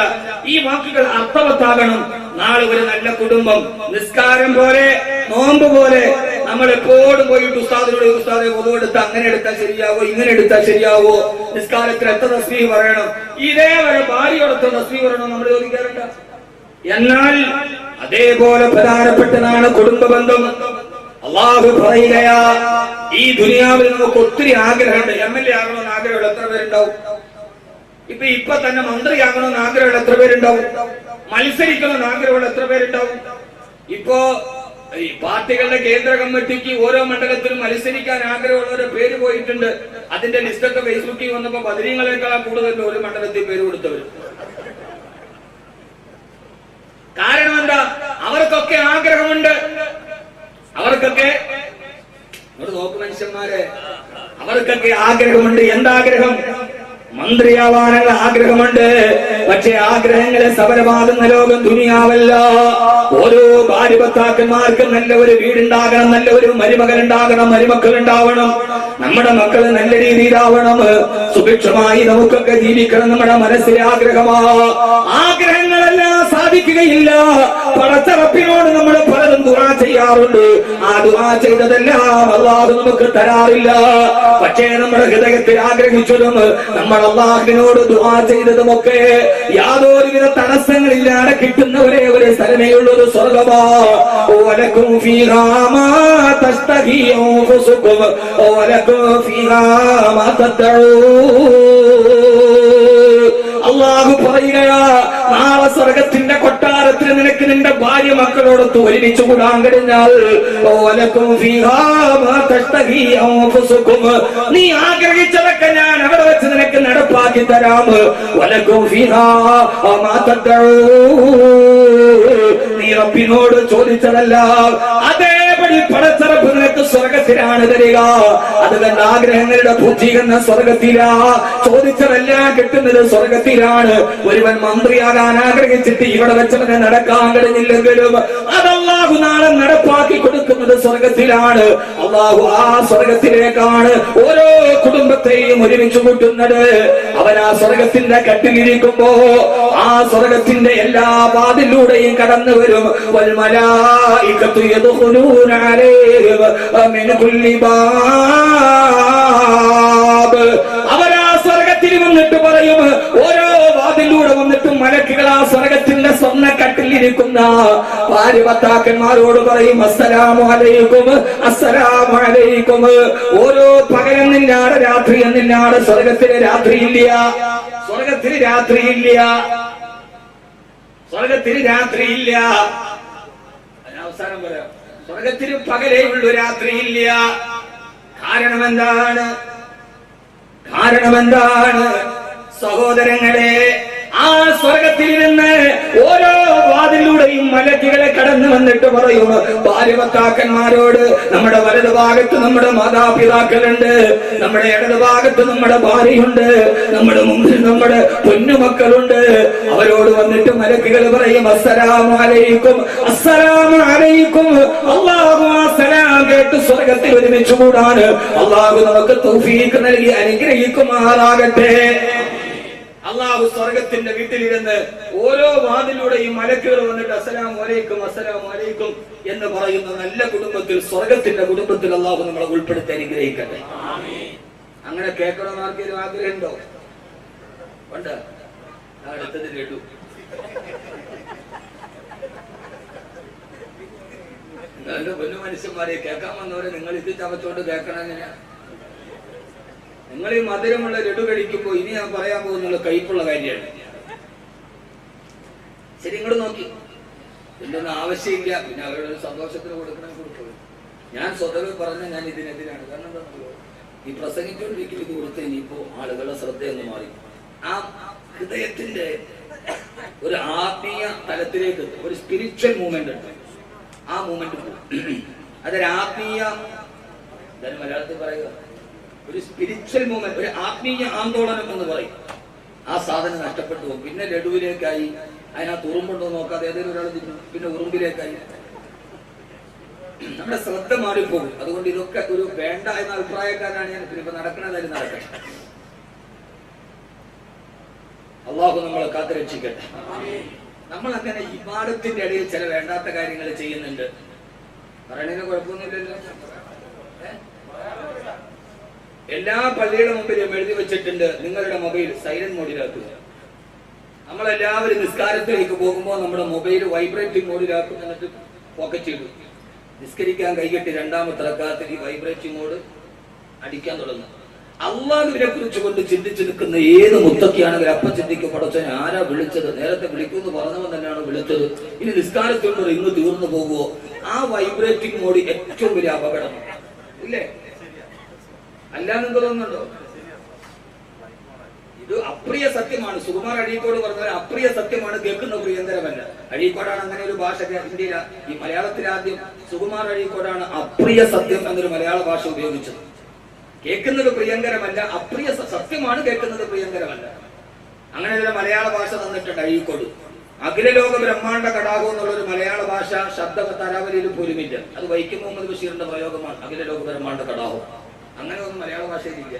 ഈ വാക്കുകൾ അർത്ഥവത്താകണം. നാളെ ഒരു നല്ല കുടുംബം, നിസ്കാരം പോലെ നോമ്പ് പോലെ നമ്മൾ എപ്പോഴും പോയിട്ട് ഉസ്താദിനോട്, ഉസ്താദെ ഒന്നും എടുത്ത് അങ്ങനെ എടുത്താൽ ശരിയാവോ, ഇങ്ങനെ എടുത്താൽ ശരിയാവോ, നിസ്കാരത്തിൽ എത്ര തസ്ബീഹ് പറയണം, ഇതേവരെ ഭാര്യയോടൊത്ത തസ്ബീഹ് പറയണം നമ്മൾ ചോദിക്കാറുണ്ട്. എന്നാൽ അതേപോലെ പ്രധാനപ്പെട്ടതാണ് കുടുംബ ബന്ധം. അള്ളാഹു പറയുകയാ, ഈ ദുനിയാവിൽ നമുക്ക് ഒത്തിരി ആഗ്രഹമുണ്ട്. MLA ആകണമെന്ന് ആഗ്രഹമുള്ള എത്ര പേരുണ്ടാവും? ഇപ്പൊ തന്നെ മന്ത്രിയാകണമെന്ന് ആഗ്രഹമുള്ള എത്ര പേരുണ്ടാവും? മത്സരിക്കണമെന്ന് ആഗ്രഹമുള്ള എത്ര പേരുണ്ടാവും? ഇപ്പോ ഈ പാർട്ടികളുടെ കേന്ദ്ര കമ്മിറ്റിക്ക് ഓരോ മണ്ഡലത്തിലും മത്സരിക്കാൻ ആഗ്രഹമുള്ളവരുടെ പേര് പോയിട്ടുണ്ട്. അതിന്റെ ലിസ്റ്റൊക്കെ ഫേസ്ബുക്കിൽ വന്നപ്പോ ബദരീങ്ങളെക്കാൾ കൂടുതൽ ഒരു മണ്ഡലത്തിൽ പേര് കൊടുത്തവർ. കാരണം എന്താ? അവർക്കൊക്കെ ആഗ്രഹമുണ്ട്. അവർക്കൊക്കെ നോക്ക് മനുഷ്യന്മാരെ, അവർക്കൊക്കെ ആഗ്രഹമുണ്ട്. എന്താഗ്രഹം? മന്ത്രിയാവാനുള്ള ആഗ്രഹമുണ്ട്. പക്ഷെ ആഗ്രഹങ്ങളെ സഫലമാകുന്ന ലോകം ദുനിയാവല്ല. ഓരോ ഭാര്യ ഭർത്താക്കന്മാർക്കും നല്ല ഒരു വീടുണ്ടാകണം, നല്ല ഒരു മരുമകൻ ഉണ്ടാകണം, മരുമക്കൾ ഉണ്ടാവണം. നമ്മുടെ മക്കൾ നല്ല രീതിയിലാവണം, സുഭിക്ഷമായി നമുക്കൊക്കെ ജീവിക്കണം. നമ്മുടെ മനസ്സിലെ ആഗ്രഹമാ. ആഗ്രഹങ്ങളെല്ലാം സാധിക്കുകയില്ല. പടച്ചറപ്പിനോട് നമ്മൾ പലതും ദുആ ചെയ്യാറുണ്ട്. ആ ദുആ ചെയ്തതെല്ലാം അല്ലാഹു നമുക്ക് തരാറില്ല. പക്ഷേ നമ്മുടെ ഹൃദയത്തിൽ ആഗ്രഹിച്ചതും നമ്മൾ അല്ലാഹുവിനോട് ദുആ ചെയ്തതുമൊക്കെ യാതൊരുവിധ തടസ്സങ്ങളില്ലാതെ കിട്ടുന്ന ഒരേ ഒരു സ്ഥലമേ ഉള്ളൂ, സ്വർഗ്ഗമാ. വലക്കും ഫീഹാ മാ തസ്തഹി അൻഫുസുകും വലക്കും ഫീഹാ മാ തദ്ഊൻ. അല്ലാഹു പറയുകയാ, നാളെ സ്വർഗത്തിന്റെ കൊട്ടാരത്തിൽ നിനക്ക് നിന്റെ ഭാര്യ മക്കളോടൊത്ത് ഒരുമിച്ച് കൂടാൻ കഴിഞ്ഞാൽ നീ ആഗ്രഹിച്ചതൊക്കെ ഞാൻ അവിടെ വെച്ച് നിനക്ക് നടപ്പാക്കി തരാം. നീ റബ്ബിനോട് ചോദിച്ചതല്ല അതേപടി പടച്ചറപ്പ് നിനക്ക് സ്വർഗത്തിലാണ് തരിക. അതുകൊണ്ട് ആഗ്രഹങ്ങളുടെ പൂർത്തീകരണ സ്വർഗത്തിലാ, ചോദിച്ചതെല്ലാം കിട്ടുന്നത് സ്വർഗത്തിലാണ്. ഒരുവൻ മന്ത്രിയാകാൻ ആഗ്രഹിച്ചിട്ട് ഇവിടെ വെച്ചവനെ നടക്കാൻ കഴിഞ്ഞില്ലെങ്കിലും അത് അല്ലാഹു നാളെ നടപ്പാക്കി കൊടുക്കുന്നത് സ്വർഗത്തിലാണ്. അല്ലാഹു ആ സ്വർഗത്തിലേക്കാണ് ഓരോ കുടുംബത്തെയും ഒരുമിച്ച് കൂട്ടുന്നത്. അവൻ ആ സ്വർഗത്തിന്റെ കട്ടിലിരിക്കുമ്പോ ആ സ്വർഗത്തിന്റെ എല്ലാ വാതിലൂടെയും കടന്നു വരും. വൽ മലായികത്തു യദ്ഖുലൂന അലൈഹിം മിൻ കുല്ലി ബാബ്. അവരാ സ്വർഗത്തിൽ വന്നിട്ട് പറയും, ഓരോ വാതിലൂടെ വന്നിട്ട് മലക്കുകൾ ആ സ്വർഗത്തിന്റെ സ്വർണ്ണക്കട്ടിലിരിക്കുന്ന ഭാര്യ ഭർത്താക്കന്മാരോട് പറയും, അസ്സലാമു അലൈക്കും, അസ്സലാമു അലൈക്കും. ഓരോ പകലെന്നില്ലാതെ രാത്രി എന്നില്ലാതെ സ്വർഗത്തിന് രാത്രിയില്ല, സ്വർഗത്തിന് രാത്രിയില്ല, സ്വർഗത്തിന് രാത്രിയില്ല. അവസാനം പറയാം, സ്വർഗത്തിന് പകലേ ഉള്ളൂ, രാത്രിയില്ല. കാരണം എന്താണ്? കാരണം എന്താണ്? സഹോദരങ്ങളെ, ആ ആ സ്വർഗത്തിൽ നിന്ന് ഓരോ വാതിലൂടെയും മലക്കുകളെ കടന്നു വന്നിട്ട് പറയും, ഭാര്യ ഭർത്താക്കന്മാരോട് നമ്മുടെ വലതു ഭാഗത്ത് നമ്മുടെ മാതാപിതാക്കളുണ്ട്, നമ്മുടെ ഇടതു ഭാഗത്ത് നമ്മുടെ ഭാര്യയുണ്ട്, നമ്മുടെ മുമ്പിൽ നമ്മുടെ പൊന്നുമക്കളുണ്ട്. അവരോട് വന്നിട്ട് മലക്കുകൾ പറയും, അസ്സലാമു അലൈക്കും, അസ്സലാമു അലൈക്കും. അല്ലാഹു ആ സലാം കേട്ട് സ്വർഗത്തിൽ ഒരുമിച്ച് കൂടാണ് അല്ലാഹു നമുക്ക് തൗഫീഖ് നൽകി അനുഗ്രഹിക്കുമാറാകട്ടെ. അല്ലാഹു സ്വർഗത്തിന്റെ വീട്ടിലിരുന്ന് ഓരോ വാതിലൂടെയും മലക്കുകൾ വന്നിട്ട് അസ്സലാമു അലൈക്കും, അസ്സലാമു അലൈക്കും എന്ന് പറയുന്ന നല്ല കുടുംബത്തിൽ, സ്വർഗത്തിന്റെ കുടുംബത്തിൽ അല്ലാഹു നമ്മളെ ഉൾപ്പെടുത്തി അനുഗ്രഹിക്കട്ടെ. അങ്ങനെ കേൾക്കണമെന്ന് ആർക്കെങ്കിലും ആഗ്രഹമുണ്ടോ? ഉണ്ട്. അടുത്തത് ലഡു. നിങ്ങളുടെ പൊന്നു മനുഷ്യന്മാരെ, കേൾക്കാൻ വന്നവരെ നിങ്ങൾ ഇത് ചവച്ചോണ്ട് കേൾക്കണം. എങ്ങനെയാ നിങ്ങൾ ഈ മധുരമുള്ള ലഡു കഴിക്കുമ്പോ ഇനി ഞാൻ പറയാൻ പോകുന്നുള്ള കയ്പുള്ള കാര്യമാണ്. ശരി, ഇങ്ങോട്ട് നോക്കി. എന്തൊന്നും ആവശ്യമില്ല, പിന്നെ അവരുടെ ഒരു സന്തോഷത്തിന് കൊടുക്കണം, കൊടുക്കും. ഞാൻ സ്വതവേ പറഞ്ഞ ഞാൻ ഇതിനെതിരാണ്. കാരണം എന്താ, ഈ പ്രസംഗിച്ചുകൊണ്ടിരിക്കും ഇത് കൊടുത്ത് ഇനിയിപ്പോ ആളുകളുടെ ശ്രദ്ധയൊന്ന് മാറി ആ ഹൃദയത്തിന്റെ ഒരു ആത്മീയ തലത്തിലേക്ക് ഒരു സ്പിരിച്വൽ മൂവ്മെന്റ് ഉണ്ട്. ആ മൂവ്മെന്റ് അതൊരു ആത്മീയ, മലയാളത്തിൽ പറയുക, ഒരു സ്പിരിച്വൽ മൂവ്മെന്റ്, ഒരു ആത്മീയ ആന്തോളനം എന്ന് പറയും. ആ സാധനം നഷ്ടപ്പെട്ടു പോകും. പിന്നെ ലഡുവിലേക്കായി, അതിനകത്ത് ഉറുമ്പുണ്ടോ നോക്കാതെ ഏതെങ്കിലും ഒരാൾ തിന്നു, പിന്നെ ഉറുമ്പിലേക്കായി നമ്മുടെ ശ്രദ്ധ മാറിപ്പോകും. അതുകൊണ്ട് ഇതൊക്കെ ഒരു വേണ്ട എന്ന അഭിപ്രായക്കാരനാണ് ഞാൻ. ഇപ്പൊ നടക്കണതായാലും നടക്കട്ടെ. അള്ളാഹു നമ്മളെ കാത്തുരക്ഷിക്കട്ടെ. നമ്മൾ അങ്ങനെ ഇബാദത്തിന്റെ ഇടയിൽ ചില വേണ്ടാത്ത കാര്യങ്ങൾ ചെയ്യുന്നുണ്ട്. പറയണതിന് കുഴപ്പമൊന്നുമില്ലല്ലോ. എല്ലാ പള്ളിയുടെ മുമ്പിലും എഴുതി വെച്ചിട്ടുണ്ട്, നിങ്ങളുടെ മൊബൈൽ സൈലന്റ് മോഡിലാക്കുക. നമ്മളെല്ലാവരും നിസ്കാരത്തിലേക്ക് പോകുമ്പോൾ നമ്മുടെ മൊബൈൽ വൈബ്രേറ്റിംഗ് മോഡിലാക്കും, എന്നിട്ട് പോക്കറ്റ് ഇടും. നിസ്കരിക്കാൻ കൈകെട്ടി രണ്ടാമത്തെ റക്അത്തിൽ ഈ വൈബ്രേറ്റിംഗ് മോഡ് അടിക്കാൻ തുടങ്ങും. അള്ളാഹുവിനെ കുറിച്ച് കൊണ്ട് ചിന്തിച്ചു നിൽക്കുന്ന ഏത് മുത്തക്കിയാണെങ്കിൽ അപ്പം ചിന്തിക്കും, പടച്ചോൻ ആരാ വിളിച്ചത്, നേരത്തെ വിളിക്കുമെന്ന് പറഞ്ഞവൻ തന്നെയാണ് വിളിച്ചത്, ഇനി നിസ്കാരത്തിലൂടെ ഇന്ന് തീർന്നു പോകുമോ? ആ വൈബ്രേറ്റിംഗ് മോഡ് ഏറ്റവും വലിയ അപകടം ഇല്ലേ? അല്ലാന്ന് തോന്നുന്നുണ്ടോ? ഇത് അപ്രിയ സത്യമാണ്. സുകുമാർ അഴീക്കോട് പറഞ്ഞ അപ്രിയ സത്യമാണ്, കേൾക്കുന്ന പ്രിയങ്കരമല്ല. അഴീക്കോടാണ് അങ്ങനെ ഒരു ഭാഷ ഇന്ത്യയില, ഈ മലയാളത്തിൽ ആദ്യം സുകുമാർ അഴീക്കോടാണ് അപ്രിയ സത്യം എന്നൊരു മലയാള ഭാഷ ഉപയോഗിച്ചത്. കേൾക്കുന്നത് പ്രിയങ്കരമല്ല, അപ്രിയ സത്യമാണ്, കേൾക്കുന്നത് പ്രിയങ്കരമല്ല. അങ്ങനെ ഒരു മലയാള ഭാഷ തന്നിട്ടുണ്ട് അഴീക്കോട്. അഖിലലോക ബ്രഹ്മാണ്ഡ കടാകം എന്നുള്ള ഒരു മലയാള ഭാഷ ശബ്ദ തരാവലിയിൽ പോലുമില്ല. അത് വൈക്കം മുഹമ്മദ് ബഷീറിന്റെ പ്രയോഗമാണ്, അഖിലലോക ബ്രഹ്മാണ്ഡ കടാകം. അങ്ങനെ ഒന്നും മലയാള ഭാഷയിലില്ല.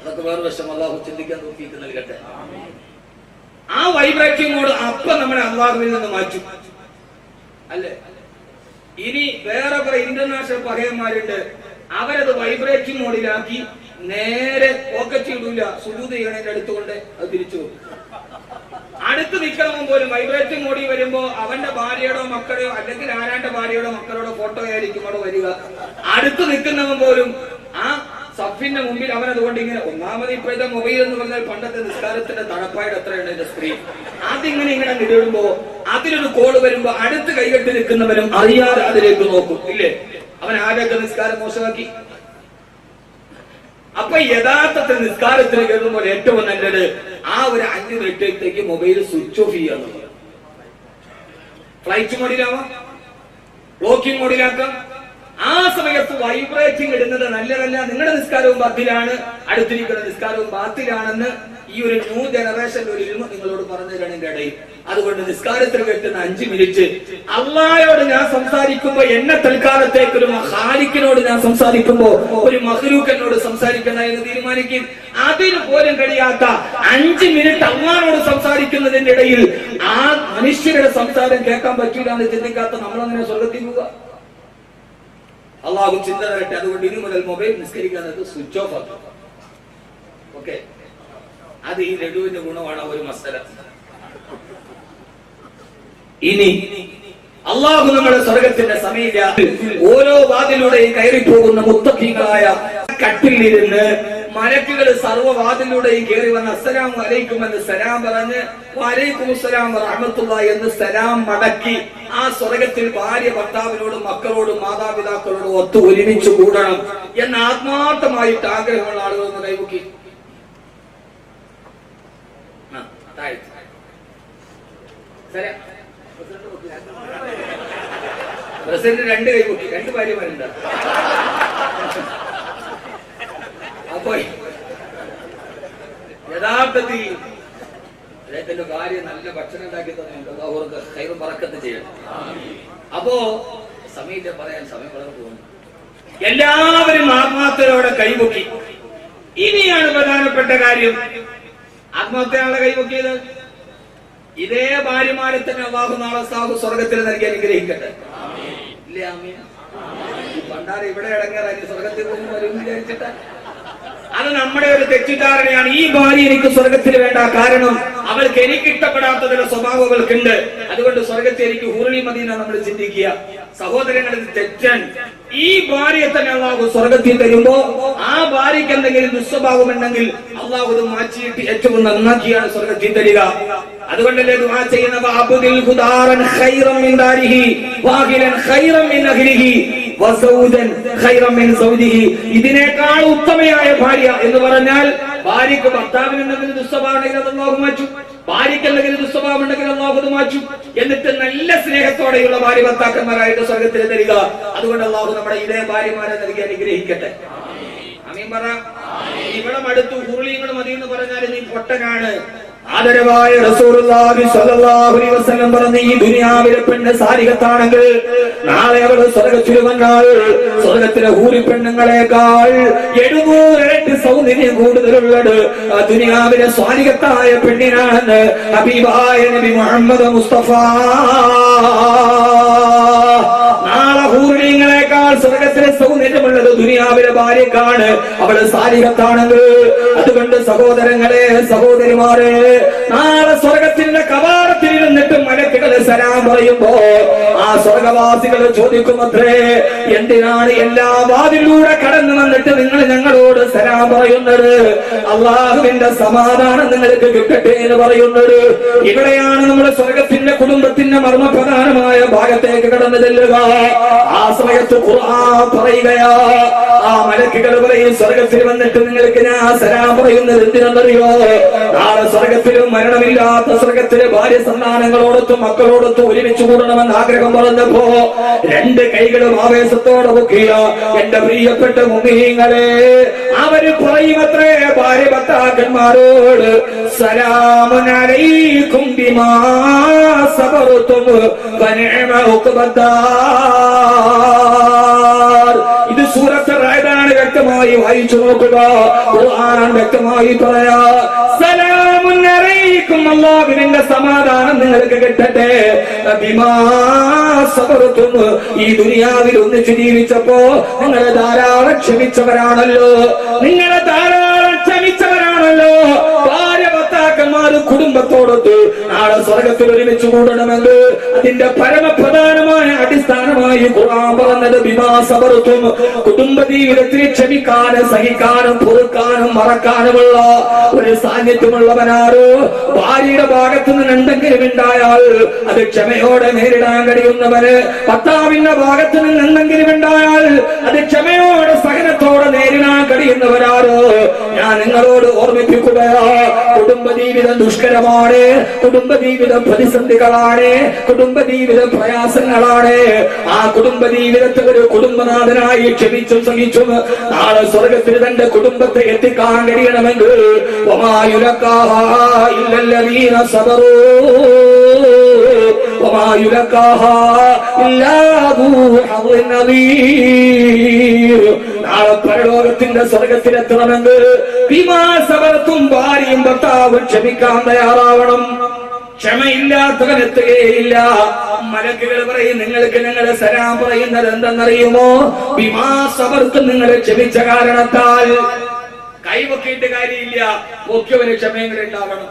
അതൊക്കെ വേറെ വശം. അള്ളാഹു ചിന്തിക്കാൻ നോക്കിയിട്ട് നൽകട്ടെ. ആ വൈബ്രേറ്റിംഗ് മോഡ് അപ്പൊ നമ്മളെ അള്ളാഹുവിൽ നിന്ന് മാറ്റും അല്ലെ? ഇനി വേറെ കുറെ ഇന്റർനാഷണൽ പകയന്മാരുണ്ട്, അവരത് വൈബ്രേറ്റിംഗ് മോഡിലാക്കി നേരെ പോക്കറ്റ് ഇടൂല, സുജൂദ് ചെയ്യണേന്റെ അടുത്തുകൊണ്ട് അത് തിരിച്ചു പോകും. അടുത്ത് നിൽക്കണം പോലും വൈബ്രേറ്റിംഗ് മോഡിൽ വരുമ്പോ അവന്റെ ഭാര്യയോടോ മക്കളെയോ അല്ലെങ്കിൽ ആരാന്റെ ഭാര്യയോടോ മക്കളോടോ ഫോട്ടോ ആയിരിക്കും അവിടെ വരിക. അടുത്ത് നിൽക്കുന്നവൻ പോലും ആ സഫിന്റെ മുമ്പിൽ അവൻ അതുകൊണ്ട് ഇങ്ങനെ, ഒന്നാമത് ഇപ്പോഴത്തെ മൊബൈൽ എന്ന് പറഞ്ഞാൽ പണ്ടത്തെ നിസ്കാരത്തിന്റെ തടപ്പായിട്ട് എത്രയുണ്ട് എന്റെ സ്ക്രീൻ, അതിങ്ങനെ ഇങ്ങനെ നിടുമ്പോ അതിലൊരു കോള് വരുമ്പോ അടുത്ത് കൈകെട്ടി നിൽക്കുന്നവനും അറിയാതെ അതിലേക്ക് നോക്കും ഇല്ലേ? അവൻ ആരൊക്കെ നിസ്കാരം മോശമാക്കി. അപ്പൊ യഥാർത്ഥത്തിൽ നിസ്കാരത്തിന് കയറുമ്പോൾ ഏറ്റവും നല്ലത് ആ ഒരു 5 മിനിറ്റത്തേക്ക് മൊബൈൽ സ്വിച്ച് ഓഫ് ചെയ്യാന്നുള്ളത്. ഫ്ലൈറ്റ് മോഡിലാവാം, ബ്ലോക്കിംഗ് മോഡിലാക്കാം. ആ സമയത്ത് വൈബ്രേറ്റിംഗ് ഇടുന്നത് നല്ലതല്ല. നിങ്ങളുടെ നിസ്കാരവും ബാത്തിലാണ്, അടുത്തിരിക്കുന്ന നിസ്കാരവും ബാത്തിലാണെന്ന് ഈ ഒരു ന്യൂ ജനറേഷൻ ഒരു ഇരുമ നിങ്ങളോട് പറഞ്ഞു തരണതിന്റെ ഇടയിൽ. അതുകൊണ്ട് നിസ്കാരത്തിൽ കെട്ടുന്ന 5 മിനിറ്റ് അള്ളാഹയോട് ഞാൻ സംസാരിക്കുമ്പോ, എന്നെ തൽക്കാലത്തേക്ക് ഒരു ഖാലിഖിനോട് ഞാൻ സംസാരിക്കുമ്പോ ഒരു മഖ്ലൂഖിനോട് സംസാരിക്കുന്ന എന്ന് തീരുമാനിക്കും. അതിന് പോലും കഴിയാത്ത 5 മിനിറ്റ് അള്ളാഹയോട് സംസാരിക്കുന്നതിന്റെ ഇടയിൽ ആ മനുഷ്യരുടെ സംസാരം കേൾക്കാൻ പറ്റൂല എന്ന് ചിന്തിക്കാത്ത നമ്മളങ്ങനെ സ്വർഗത്തിൽ പോവുക. അള്ളാഹു ചിന്ത തരട്ടെ. അതുകൊണ്ട് ഇനി മുതൽ മൊബൈൽ നിസ്കരിക്കുന്നത് സ്വിച്ച് ഓഫ് ആക്കും. ഓക്കെ, അത് ഈ ലഡുവിന്റെ ഗുണമാണ് ഒരു മസല. ഇനി അള്ളാഹു നമ്മുടെ സ്വർഗത്തിന്റെ സമീപ ഓരോ വാതിലൂടെയും കയറി പോകുന്ന മുത്തഖീകളായ കട്ടിലിരുന്ന് മലക്കുകൾ സർവ്വവാതിലൂടെയും കയറി വന്ന് അസ്സലാമു അലൈക്കും എന്ന് സലാം പറഞ്ഞ് വഅലൈക്കും അസ്സലാം വറഹ്മത്തുള്ളാഹി എന്ന് സലാം മടക്കി ആ സ്വർഗത്തിൽ ഭാര്യ ഭർത്താവിനോടും മക്കളോടും മാതാപിതാക്കളോടും ഒത്തു ഒരുമിച്ച് കൂടണം എന്ന് ആത്മാർത്ഥമായിട്ട് ആഗ്രഹമുള്ള ആളുകൾ ഒന്ന് കൈമുക്കി. പ്രസിഡന്റ് 2 കൈ പൊക്കി, 2 ഭാര്യമാരുണ്ട്. അപ്പൊ യഥാർത്ഥത്തിൽ അദ്ദേഹത്തിന്റെ ഭാര്യ നല്ല ഭക്ഷണം ഉണ്ടാക്കി തന്നിട്ടുണ്ട്. അവർക്ക് കൈറും പറക്കത്ത് ചെയ്യണം. അപ്പോ സമയത്ത് പറയാൻ സമയം വളരെ തോന്നുന്നു. എല്ലാവരും ആത്മാർത്ഥതയോടെ കൈപൊക്കി. ഇനിയാണ് പ്രധാനപ്പെട്ട കാര്യം. ആത്മാർത്ഥതയോടെ കൈപൊക്കിയത് ഇതേ ഭാര്യമാരെ തന്നെ അല്ലാഹു നാളെ സ്വർഗത്തിൽ നൽകി അനുഗ്രഹിക്കട്ടെ. ഇല്ലേ ആമീൻ? പണ്ടാരെ ഇവിടെ ഇടങ്ങേറായി സ്വർഗത്തിൽ പോകുന്നു വരും വിചാരിച്ചിട്ട് അത് നമ്മുടെ ഒരു തെറ്റിദ്ധാരണയാണ്. ഈ ഭാര്യ എനിക്ക് സ്വർഗത്തിൽ വേണ്ട, കാരണം അവൾക്ക് എനിക്ക് ഇഷ്ടപ്പെടാത്ത ചില സ്വഭാവങ്ങൾക്കുണ്ട്, അതുകൊണ്ട് സ്വർഗത്തിൽ എനിക്ക് ഹൂറണി മദീന നമ്മൾ ചിന്തിക്കുക. സഹോദരങ്ങളിൽ തെറ്റൻ. ഈ ഭാര്യയെ തന്നെ അള്ളാഹു സ്വർഗത്തിൽ തരുമ്പോ ആ ഭാര്യയ്ക്ക് എന്തെങ്കിലും ദുസ്വഭാവം ഉണ്ടെങ്കിൽ അള്ളാഹു ഇത് മാറ്റിയിട്ട് ഏറ്റവും നന്നാക്കിയാണ് സ്വർഗത്തിൽ തരിക. അതുകൊണ്ടല്ലേ ദുആ ചെയ്യുന്ന അബ്ദുൽ ഖുദാറൻ ഖൈറൻ മിൻ ദാരിഹി വാഹിലൻ ഖൈറൻ മിൻ അഹ്ലിഹി വസൗദൻ ഖൈറൻ മിൻ സൗദിഹി. ഇതിനേക്കാൾ ഉത്തമയായ ഭാര്യ എന്ന് പറഞ്ഞാൽ ഭാര്യക്ക് ഭർത്താവിന് എന്തെങ്കിലും ദുസ്വഭാവം ഉണ്ടെങ്കിൽ അത് അള്ളാഹു മാറ്റും, ഭാര്യയ്ക്ക് എന്തെങ്കിലും ദുസ്വഭാവം ഉണ്ടെങ്കിൽ അള്ളാഹു അത് മാറ്റും. എന്നിട്ട് നല്ല സ്നേഹത്തോടെയുള്ള ഭാര്യ ഭർത്താക്കന്മാരായിട്ട് സ്വർഗത്തിൽ തരിക. അതുകൊണ്ട് അള്ളാഹു നമ്മുടെ ഇതേ ഭാര്യമാരെ നൽകി അനുഗ്രഹിക്കട്ടെ. ആമീൻ പറ. ഇവിടെ അടുത്തു ഹൂർലിങ്ങൾ മതി എന്ന് പറഞ്ഞാൽ നീ പൊട്ടനാണ്. ആദരവായ റസൂലുള്ളാഹി സ്വല്ലല്ലാഹു അലൈഹി വസല്ലം പറഞ്ഞു, ഈ ദുനിയാവിലെ പെണ്ണ് സാരികത്താണെങ്കിൽ നാളെ അവൾ സ്വർഗത്തിൽ വന്നാൽ സ്വർഗത്തിലെ ഹൂറി പെണ്ണുങ്ങളെക്കാൾ 700 ഇരട്ടി സൗന്ദര്യം കൂടുതലുള്ളത് ദുനിയാവിലെ സാരികത്തായ പെണ്ണിനാണെന്ന് ഹബീബായ നബി മുഹമ്മദ് മുസ്തഫ. നാളെ ഹൂറിങ്ങളെക്കാൾ സ്വർഗത്തിലെ സൗന്ദര്യമുള്ളത് ദുനിയാവിലെ ഭാര്യക്കാണ്, അവള് സാരികത്താണെങ്കിൽ. അതുകൊണ്ട് സഹോദരങ്ങളെ, സഹോദരിമാരെ, നാളെ സ്വർഗത്തിന്റെ കവാടത്തിൽ ഇരുന്നിട്ട് മലക്കുകള് സലാം പറയുമ്പോ ആ സ്വർഗവാസികൾ ചോദിക്കുമത്രേ, എന്തിനാണ് എല്ലാ വാതിലൂടെ കടന്നു വന്നിട്ട് നിങ്ങൾ ഞങ്ങളോട് സലാം പറയുന്നത്? അള്ളാഹുവിന്റെ സമാധാനം നിങ്ങൾക്ക് കിട്ടട്ടെ എന്ന് പറയുന്നത്. ഇവിടെയാണ് നമ്മുടെ സ്വർഗത്തിന്റെ കുടുംബത്തിന്റെ മർമ്മപ്രധാനമായ ഭാഗത്തേക്ക് കടന്നു ചെല്ലുക. ആ സമയത്ത് ഖുർആൻ പറയുകയാ, ആ മലക്കുകൾ പറയും, സ്വർഗത്തിൽ വന്നിട്ട് നിങ്ങൾക്ക് ഞാൻ സലാം പറയുന്നത് എന്തിനെന്നറിയോ? നാളെ സ്വർഗത്തിലും മരണമില്ലാത്ത സ്വർഗത്തിലെ ഭാര്യ സന്താനങ്ങളോടൊത്തും മക്കളോടൊത്തും ഒരുമിച്ച് കൂടണമെന്ന് ആഗ്രഹം പറഞ്ഞപ്പോ 2 കൈകളും ആവേശത്തോടെ പൊക്കിയ എന്റെ പ്രിയപ്പെട്ട മുഅ്മിനീങ്ങളെ, അവര് പറയുമത്രേ ഭാര്യ ഭർത്താക്കന്മാരോട്, സലാമുൻ അലൈക്കും ബിമാ സബർതും വനിഅമ ഉഖ്ബദ്ദാർ. ഇത് സൂറത്ത് റഅദാണ്. വ്യക്തമായി വായിച്ചു നോക്കുക. ഖുർആൻ വ്യക്തമായി പറയാ, സലാമുൻ അലൈക്കും, അല്ലാഹുവിന്റെ സമാധാനം നിങ്ങൾക്ക് കിട്ടട്ടെ. ബിമാ സബർതും, ഈ ദുനിയാവിൽ ഒന്നിച്ച് ജീവിച്ചപ്പോ നിങ്ങൾ ധാരാളം ക്ഷമിച്ചവരാണല്ലോ, നിങ്ങൾ ധാരാളം ക്ഷമിച്ചവരാണല്ലോ. ഭാര്യ ഭർത്താക്കന്മാരും കുടുംബത്തോടൊത്ത് നാളെ സ്വർഗത്തിൽ ഒരുമിച്ച് കൂടണമെന്ന് അതിന്റെ പരമപ്രധാനമായ അടിസ്ഥാനമായി ഖുർആൻ പറഞ്ഞത് ബിമാ സബർതും. കുടുംബ ജീവിതത്തിൽ ക്ഷമിക്കാനും സഹിക്കാനും പൊറുക്കാനും മറക്കാനുമുള്ള ഒരു സാന്നിധ്യമുള്ളവനാരോ ഭാര്യയുടെ ഭാഗത്തു നിന്ന് എന്തെങ്കിലും ഉണ്ടായാൽ അത് ക്ഷമയോടെ നേരിടാൻ കഴിയുന്നവന്, ഭർത്താവിന്റെ ഭാഗത്തു നിന്ന് എന്തെങ്കിലും ഉണ്ടായാൽ അത് ക്ഷമയോടെ സഹനത്തോടെ നേരിടാൻ കഴിയുന്നവരാരോ ഞാൻ നിങ്ങളോട് ഓർമ്മിപ്പിക്കുകയാ. കുടുംബജീവിതം ദുഷ്കരമാണ്, കുടുംബജീവിതം പ്രതിസന്ധികളാണ്, കുടുംബജീവിതം പ്രയാസങ്ങളാണ്. ആ കുടുംബജീവിതത്തെ ഒരു കുടുംബനാഥനായി ക്ഷമിച്ചും സഹിച്ചും നാളെ സ്വർഗത്തിൽ തന്റെ കുടുംബത്തെ എത്തിക്കാൻ കഴിയണമെങ്കിൽ വമാ യുലഖാഹാ ഇല്ലല്ലദീന സബറൂ വമാ യുലഖാഹാ ഇല്ലാ ദൂ ഹദ്ദിൻ അദീം. നാളെ പരലോകത്തിന്റെ സ്വർഗത്തിലെത്തണമെങ്കിൽ ബിമാ സബർതും, ഭാര്യയും ഭർത്താവും ക്ഷമിക്കാൻ തയ്യാറാവണം. ക്ഷമയില്ലാത്തവൻ എത്തുകയില്ല. മലക്കുകൾ പറയും, നിങ്ങൾക്ക് ഞങ്ങളെ സലാം പറയുന്നത് എന്തെന്നറിയുമോ? ബിമാ സബർതും, നിങ്ങൾ ക്ഷമിച്ച കാരണത്താൽ. കൈവക്കിയിട്ട് കാര്യമില്ല, മുഖ്യവന് ക്ഷമയെങ്കിലും ഉണ്ടാവണം.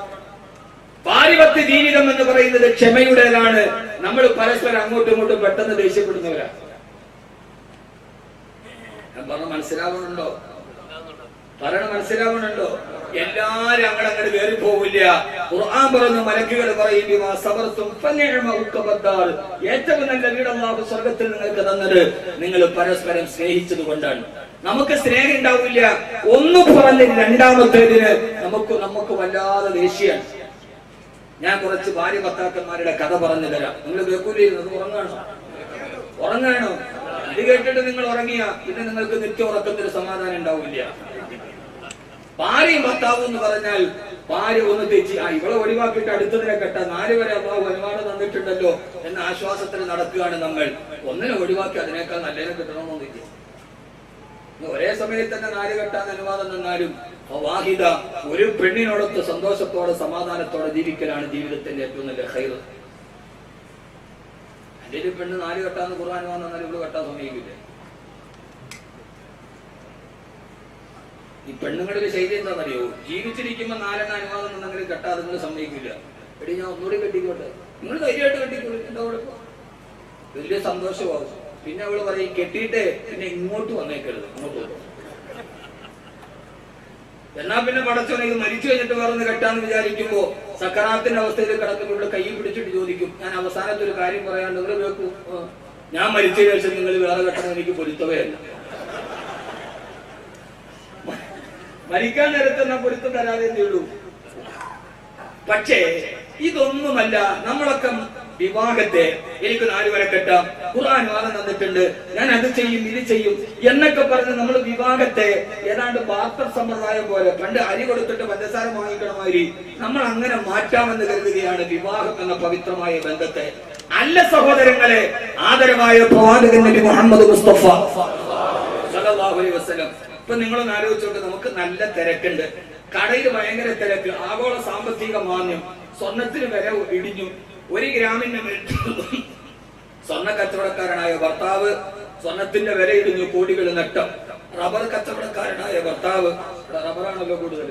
പാരിപത്യ ജീവിതം എന്ന് പറയുന്നത് ക്ഷമയുടേതാണ്. നമ്മൾ പരസ്പരം അങ്ങോട്ടും ഇങ്ങോട്ടും പെട്ടെന്ന് ദേഷ്യപ്പെടുന്നവരാ. പറഞ്ഞ മനസ്സിലാവുന്നുണ്ടോ? മനസ്സിലാവുന്നുണ്ടോ? എല്ലാരും അങ്ങോട്ട് കയറി പോവില്ല. ഖുർആൻ പറയുന്ന മലക്കുകൾ പറയും, ഏറ്റവും നല്ല വീട് അല്ലാഹു സ്വർഗത്തിൽ നിങ്ങൾക്ക് തന്നത് നിങ്ങൾ പരസ്പരം സ്നേഹിച്ചത് കൊണ്ടാണ്. നമുക്ക് സ്നേഹം ഉണ്ടാവില്ല. ഒന്ന് പറഞ്ഞ് രണ്ടാമത്തേതിന് നമുക്ക് വല്ലാതെ ദേഷ്യമാണ്. ഞാൻ കുറച്ച് ഭാര്യ ഭർത്താക്കന്മാരുടെ കഥ പറഞ്ഞു തരാം. നിങ്ങൾ കേൾക്കൂലിരുന്നത് ഉറങ്ങാണോ? ഇത് കേട്ടിട്ട് നിങ്ങൾ ഉറങ്ങിയ പിന്നെ നിങ്ങൾക്ക് നിത്യ ഉറക്കത്തിന് സമാധാനം ഉണ്ടാവില്ല. ഭാര്യയും ഭർത്താവും എന്ന് പറഞ്ഞാൽ ഭാര്യ ഒന്ന് തെറ്റി ഇവളെ ഒഴിവാക്കിയിട്ട് അടുത്തതിനെ കെട്ട 4 വരെ അള്ളാഹു അനുവാദം തന്നിട്ടുണ്ടല്ലോ എന്ന ആശ്വാസത്തിൽ നടക്കുകയാണ് നമ്മൾ. ഒന്നിനെ ഒഴിവാക്കി അതിനേക്കാൾ നല്ലതിനെ കിട്ടണമെന്നില്ല. ഒരേ സമയത്ത് തന്നെ 4 കെട്ടാൻ അനുവാദം തന്നാലും വാഹിദ ഒരു പെണ്ണിനോടൊത്ത് സന്തോഷത്തോടെ സമാധാനത്തോടെ ജീവിക്കലാണ് ജീവിതത്തിന്റെ ഏറ്റവും നല്ല ഖൈർ. എന്റെ ഒരു പെണ്ണ് 4 കെട്ടാന്ന് ഖുർആൻ വന്നാലും ഇവള് കെട്ടാൻ സമീപിക്കില്ല. ഈ പെണ്ണുങ്ങളുടെ ശൈലി എന്താണെന്നറിയോ? ജീവിച്ചിരിക്കുമ്പോ 4 അനുവാദം തന്നെങ്കിലും കെട്ടാതെ നിങ്ങൾ സമ്മതിക്കില്ല. എടി ഞാൻ ഒന്നുകൂടി കെട്ടിക്കോട്ടെ, നിങ്ങൾ ധൈര്യമായിട്ട് കെട്ടിക്കോളൂ, എന്താ കുഴപ്പം? വലിയ സന്തോഷമാവും. പിന്നെ അവള് പറയും കെട്ടിയിട്ട് പിന്നെ ഇങ്ങോട്ട് വന്നേക്കരുത്, അങ്ങോട്ട് വരും. എന്നാ പിന്നെ പടച്ചോനെ ഇത് മരിച്ചു കഴിഞ്ഞിട്ട് വേറൊന്ന് കെട്ടാന്ന് വിചാരിക്കുമ്പോ സക്കറാത്തിന്റെ അവസ്ഥയിൽ കിടക്കുമ്പോൾ ഇവിടെ കൈ പിടിച്ചിട്ട് ചോദിക്കും, ഞാൻ അവസാനത്തെ ഒരു കാര്യം പറയാണ്ട് നിങ്ങൾ കേൾക്കൂ, ഞാൻ മരിച്ചതിന് ശേഷം നിങ്ങൾ വേറെ കെട്ടണം എനിക്ക് പൊരുത്തവേ അല്ല. മരിക്കാൻ നേരത്തെ ഞാൻ പൊരുത്തം തരാതെ ഉള്ളൂ. പക്ഷേ ഇതൊന്നുമല്ല. നമ്മളൊക്കെ വിവാഹത്തെ എനിക്ക് 4 വരെ കെട്ടാം, ഖുർആൻ വാദം തന്നിട്ടുണ്ട്, ഞാൻ അത് ചെയ്യും ഇത് ചെയ്യും എന്നൊക്കെ പറഞ്ഞ് നമ്മൾ വിവാഹത്തെ ഏതാണ്ട് ബാർട്ടർ സമ്പ്രദായം പോലെ പണ്ട് അരി കൊടുത്തിട്ട് പഞ്ചസാര വാങ്ങിക്കണമാതിരി നമ്മൾ അങ്ങനെ മാറ്റാമെന്ന് കരുതുകയാണ് വിവാഹം എന്ന പവിത്രമായ ബന്ധത്തെ. അല്ല സഹോദരങ്ങളെ, ആദരവായ പ്രവാചകൻ നബി മുഹമ്മദ് മുസ്തഫ സല്ലല്ലാഹു അലൈഹി വസല്ലം. ഇപ്പൊ നിങ്ങളൊന്ന് ആലോചിച്ചോണ്ട്, നമുക്ക് നല്ല തിരക്കുണ്ട്, കടയിൽ ഭയങ്കര തിരക്ക്, ആഗോള സാമ്പത്തിക മാന്ദ്യം, സ്വർണത്തിന് വില ഇടിഞ്ഞു, 1 ഗ്രാമിന് സ്വർണ്ണ കച്ചവടക്കാരനായ ഭർത്താവ് സ്വർണത്തിന്റെ വില ഇടിഞ്ഞു, കോടികൾ നഷ്ടം. റബ്ബർ കച്ചവടക്കാരനായ ഭർത്താവ്, റബ്ബറാണല്ലോ കൂടുതൽ,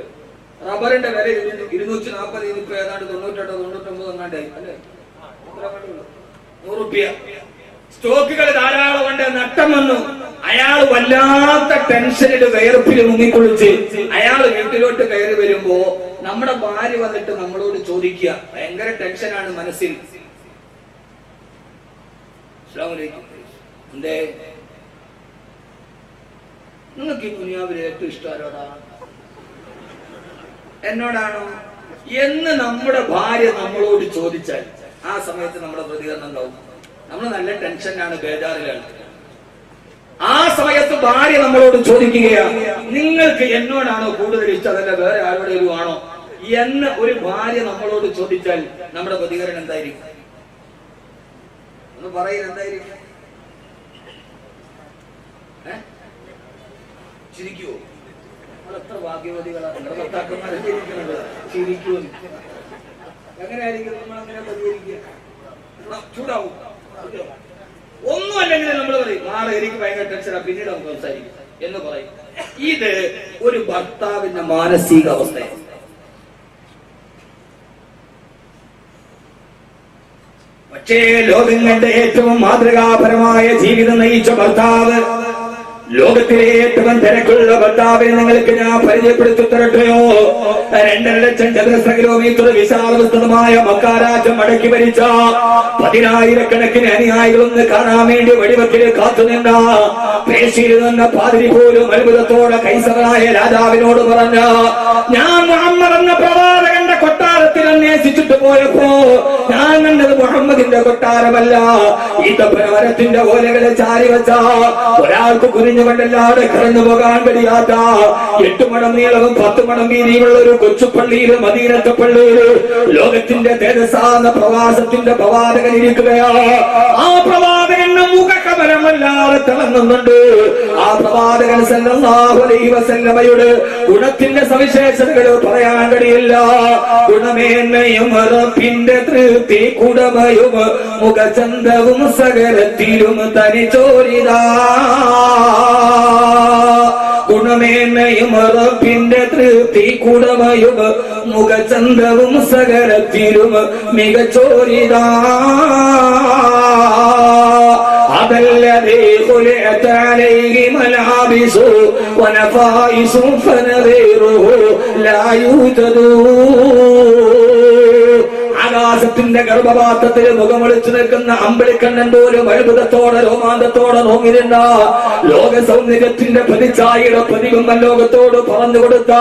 റബ്ബറിന്റെ വില ഇടിഞ്ഞു 240, ഇനിയിപ്പോ ഏതാണ്ട് 98 99 എങ്ങാണ്ടായി അല്ലെ, 100 രൂപ. സ്റ്റോക്കുകൾ ധാരാളം കൊണ്ട് നഷ്ടം വന്നു. അയാൾ വല്ലാത്ത ടെൻഷനിൽ വയർപ്പിൽ മുങ്ങിക്കൊള്ളിച്ച് അയാൾ വീട്ടിലോട്ട് കയറി വരുമ്പോ നമ്മുടെ ഭാര്യ വന്നിട്ട് നമ്മളോട് ചോദിക്കുക, ഭയങ്കര ടെൻഷനാണ് മനസ്സിൽ, എന്തേ നിങ്ങൾക്ക് ഈ ദുനിയാവിൽ ഏറ്റവും ഇഷ്ടം ആരോടാ? എന്നോടാണോ എന്ന് നമ്മുടെ ഭാര്യ നമ്മളോട് ചോദിച്ചാൽ ആ സമയത്ത് നമ്മുടെ പ്രതികരണം ഉണ്ടാവും. നമ്മൾ നല്ല ടെൻഷനാണ്, ബേജാറിലാണ്. ആ സമയത്ത് ഭാര്യ നമ്മളോട് ചോദിക്കുകയാണ്, നിങ്ങൾക്ക് എന്നോടാണോ കൂടുതൽ ഇഷ്ടം അതല്ല വേറെ ആരോടെങ്കിലും ആണോ എന്ന് ഒരു ഭാര്യ നമ്മളോട് ചോദിച്ചാൽ നമ്മുടെ പ്രതികരണം എന്തായിരിക്കും? ഒന്ന് പറയുന്നത് എന്തായിരിക്കും? ചിരിക്കുവോ? നമ്മൾ എത്ര ഭാഗ്യവതികളാണ്, നിങ്ങളുടെ ഭർത്താക്കന്മാരെ ചിരിക്കുന്നുണ്ട്, ചിരിക്കുവോ? എങ്ങനെയായിരിക്കും നമ്മൾ അങ്ങനെ പ്രതികരിക്കുക? ചൂടാവും. ഒന്നും അല്ലെങ്കിൽ നമ്മൾ പറയും, നാളെ എനിക്ക് ഭയങ്കര ടെൻഷനാ, പിന്നീട് നമുക്ക് സംസാരിക്കും എന്ന് പറയും. ഇത് ഒരു ഭർത്താവിന്റെ മാനസിക അവസ്ഥയാണ്. പക്ഷേ ലോകങ്ങളുടെ ഏറ്റവും മാതൃകാപരമായ ജീവിതം നയിച്ച ഭർത്താവ്, ലോകത്തിലെ ഏറ്റവും തിരക്കുള്ള ഭർത്താവിനെ നിങ്ങൾക്ക് ഞാൻ പരിചയപ്പെടുത്തി തരട്ടെയോ? 2.5 ലക്ഷം ചതുരശ്ര കിലോമീറ്റർ വിശാല വിസ്തൃതമായ മക്കാരാജ്യം അടക്കി ഭരിച്ച 10,000-കണക്കിന് അനുയായികളൊന്ന് കാണാൻ വേണ്ടി വെടിവെക്കില് കാത്തുനിന്ന പേശിയിൽ നിന്ന പാതിരി പോലും അത്ഭുതത്തോടെ കൈസറായ രാജാവിനോട് പറഞ്ഞ, ഞാൻ മുഹമ്മദ് എന്ന പ്രവാചകന്റെ കൊട്ടാരത്തിൽ അന്വേഷിച്ചിട്ട് പോയപ്പോ ഞാൻ കണ്ടത് മുഹമ്മദിന്റെ കൊട്ടാരമല്ല, ഈത്തപ്പനമരത്തിന്റെ ഓലകളെ ചാരി വെച്ച ഒരാൾക്ക് കുനിഞ്ഞുകൊണ്ടല്ലാതെ കടന്നു പോകാൻ കഴിയാത്ത 8 മടം നീളവും 10 മടം വീതിയുമുള്ള ഒരു കൊച്ചുപള്ളിയിൽ, മദീനത്തെ പള്ളിയിൽ ലോകത്തിന്റെ തേജസ്സാന്ന പ്രവാസത്തിന്റെ പ്രവാചകൻ ഇരിക്കുകയാണ്. ആ പ്രവാചകന്റെ മുഖകമലമല്ലാതെ തിളങ്ങുന്നുണ്ട്. ആ പ്രവാചകൻ സല്ലല്ലാഹു അലൈഹി വസല്ലമയുടെ ഗുണത്തിന്റെ സവിശേഷതകൾ പറയാൻ കഴിയില്ല. ഗുണമേന്മയും റബ്ബിന്റെ തൃപ്തി കുടമയും മുഖചന്തവും സകലത്തിലും തനിച്ചോരിതാ. ഗുണമേന്മയും റബ്ബിന്റെ തൃപ്തി കുടമയും മുഖചന്തവും സകലത്തിലും മികച്ചോരിതാ. അതല്ലതേ ഖുലിഅത അലൈഹി മലാബിസു വനഫായിസു ഫനഗൈറുഹു ലാ യൂജദു. ആകാശ പ്രയാസത്തിന്റെ ഗർഭപാത്രത്തിൽ മുഖമൊളിച്ചു നിൽക്കുന്ന അമ്പിളിക്കണ്ണൻ പോലും അത്ഭുതത്തോടെ രോമാന്തത്തോടെ നോങ്ങിരുന്ന ലോക സൗന്ദര്യത്തിന്റെ പ്രതിച്ഛായയുടെ പ്രതിബിംബം ലോകത്തോട് പറഞ്ഞു കൊടുത്ത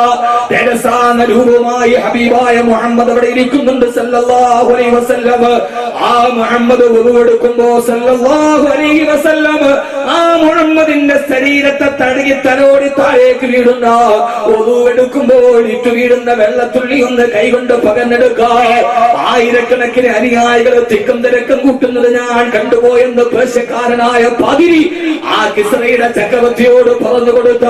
തേജസാന രൂപമായി ഹബീബായ മുഹമ്മദ് അവിടെ ഇരിക്കുന്നുണ്ട് സല്ലല്ലാഹു അലൈഹി വസല്ലം. ആ മുഹമ്മദ് ഉറുവെടുക്കുമ്പോ സല്ലല്ലാഹു അലൈഹി വസല്ലം ആ മുഹമ്മദിന്റെ ശരീരത്തെ തടകി തലോടി താഴേക്ക് വീഴുന്ന ഉറുവെടുക്കുമ്പോൾ ഇട്ടു വീഴുന്ന വെള്ളത്തുള്ളി ഒന്ന് കൈകൊണ്ട് പകർന്നെടുക്കാൻ ആയിരക്കണക്കിന് അനുയായികൾ തിക്കും തിരക്കും കൂട്ടുന്നത് ഞാൻ കണ്ടുപോയെന്ന് പേർഷ്യക്കാരനായ പാതിരി ആ കിസ്രയുടെ ചക്രവർത്തിയോട് പറഞ്ഞു കൊടുത്ത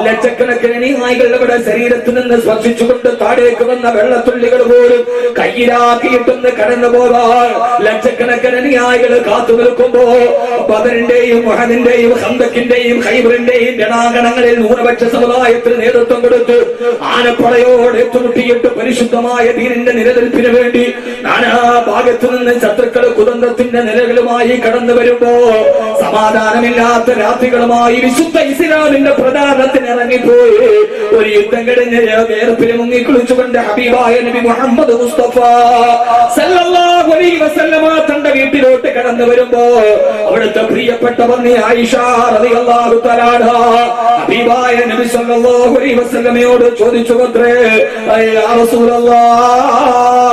ലക്ഷക്കണക്കിന് അനുയായികളുടെ ശരീരത്തിൽ നിന്ന് സ്പർശിച്ചുകൊണ്ട് താഴേക്ക് വന്ന വെള്ളത്തുള്ളികൾ പോലും കയ്യിലാക്കിയിട്ടൊന്ന് കടന്നു പോകാൻ ലക്ഷക്കണക്കിന് അനുയായികൾ കാത്തു നിൽക്കുമ്പോ ബദറിന്റെയും ഉഹദിന്റെയും ഖന്തക്കിന്റെയും ഖൈബറിന്റെയും രണാങ്കണങ്ങളിൽ ന്യൂനപക്ഷ സമുദായത്തിന് നേതൃത്വം കൊടുത്ത് ആനപ്പടയോട് ഏറ്റുമുട്ടിയിട്ട് പരിശുദ്ധമായ ദീനിന്റെ നിലനിൽപ്പിന് വേണ്ടി നാനാ ഭാഗത്തു നിന്ന് ശത്രുക്കൾ കുതന്ത്രത്തിന്റെ നിലകളുമായി കടന്നു വരുമ്പോ സമാധാനമില്ലാത്ത രാത്രികളുമായി വിശുദ്ധ ഇസ്ലാമിന്റെ പ്രധാനത്തിന് ഇറങ്ങിപ്പോയി ഒരു യുദ്ധം കഴിഞ്ഞ് വേർപ്പിൽ മുങ്ങി കുളിച്ചുകൊണ്ട് ഹബീബായ നബി മുഹമ്മദ് മുസ്തഫ സല്ലല്ലാഹു അലൈഹി വസല്ലമ തന്റെ വീട്ടിലോട്ട് കടന്നു വരുമ്പോ അവിടുത്തെ പ്രിയപ്പെട്ട പത്നി ആയിഷ റളിയല്ലാഹു തആല ഹബീബായ നബി സല്ലല്ലാഹു അലൈഹി വസല്ലമയോട് ചോദിച്ചു അത്രേ, യാ റസൂലല്ലാഹ്,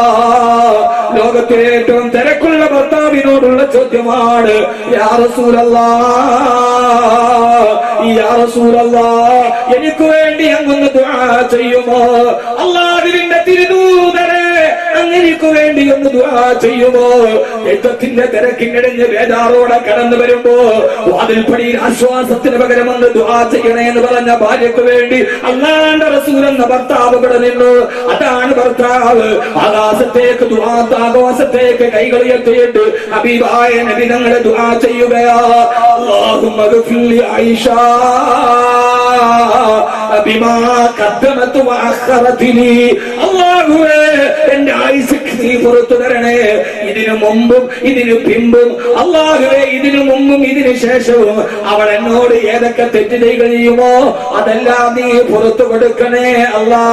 ലോകത്തിലെ ഏറ്റവും തിരക്കുള്ള ഭർത്താവിനോടുള്ള ചോദ്യമാണ്. യാ റസൂലല്ലാഹ്, യാ റസൂലല്ലാഹ്, എനിക്ക് വേണ്ടി അങ്ങൊന്ന് ദുആ ചെയ്യുമോ? അല്ലാഹുവിന്റെ തിരുദൂതരെ, അങ്ങനെക്ക് വേണ്ടി ഒന്ന് ദുആ ചെയ്യുമോ? യുദ്ധത്തിന്റെ തിരക്കിനിടഞ്ഞ് വേദാറോടെ കടന്നു വരുമ്പോ വാതിൽപ്പടിയിൽ ആശ്വാസത്തിന് പകരം ഒന്ന് ദുആ ചെയ്യണേ എന്ന് പറഞ്ഞ ഭാര്യക്ക് വേണ്ടി അല്ലാഹുവിന്റെ റസൂൽ എന്ന ഭർത്താവ് ഇവിടെ നിന്നു. അതാണ് ഭർത്താവ്. ആകാശത്തേക്ക് ദുആ, ആകാശത്തേക്ക് കൈകൾ ഉയർത്തിയിട്ട് ഹബീബായ നബി തങ്ങളെ ദുആ ചെയ്യുകയാ. അല്ലാഹുമ്മ ഗഫിർ ലി ആയിഷ ബിമാ ഖദ്ദമത് വഅഖറത്നി. അല്ലാഹുവേ, എന്റെ ആയുസ്ക്ക് നീ പുറത്തു തരണേ, ഇതിനു മുമ്പും ഇതിനു പിമ്പും. അല്ലാഹുവേ, ഇതിനു മുമ്പും ഇതിനു ശേഷവും അവൾ എന്നോട് ഏതൊക്കെ തെറ്റ് ചെയ്യുമോ അതെല്ലാം നീ പുറത്തു കൊടുക്കണേ അല്ലാ.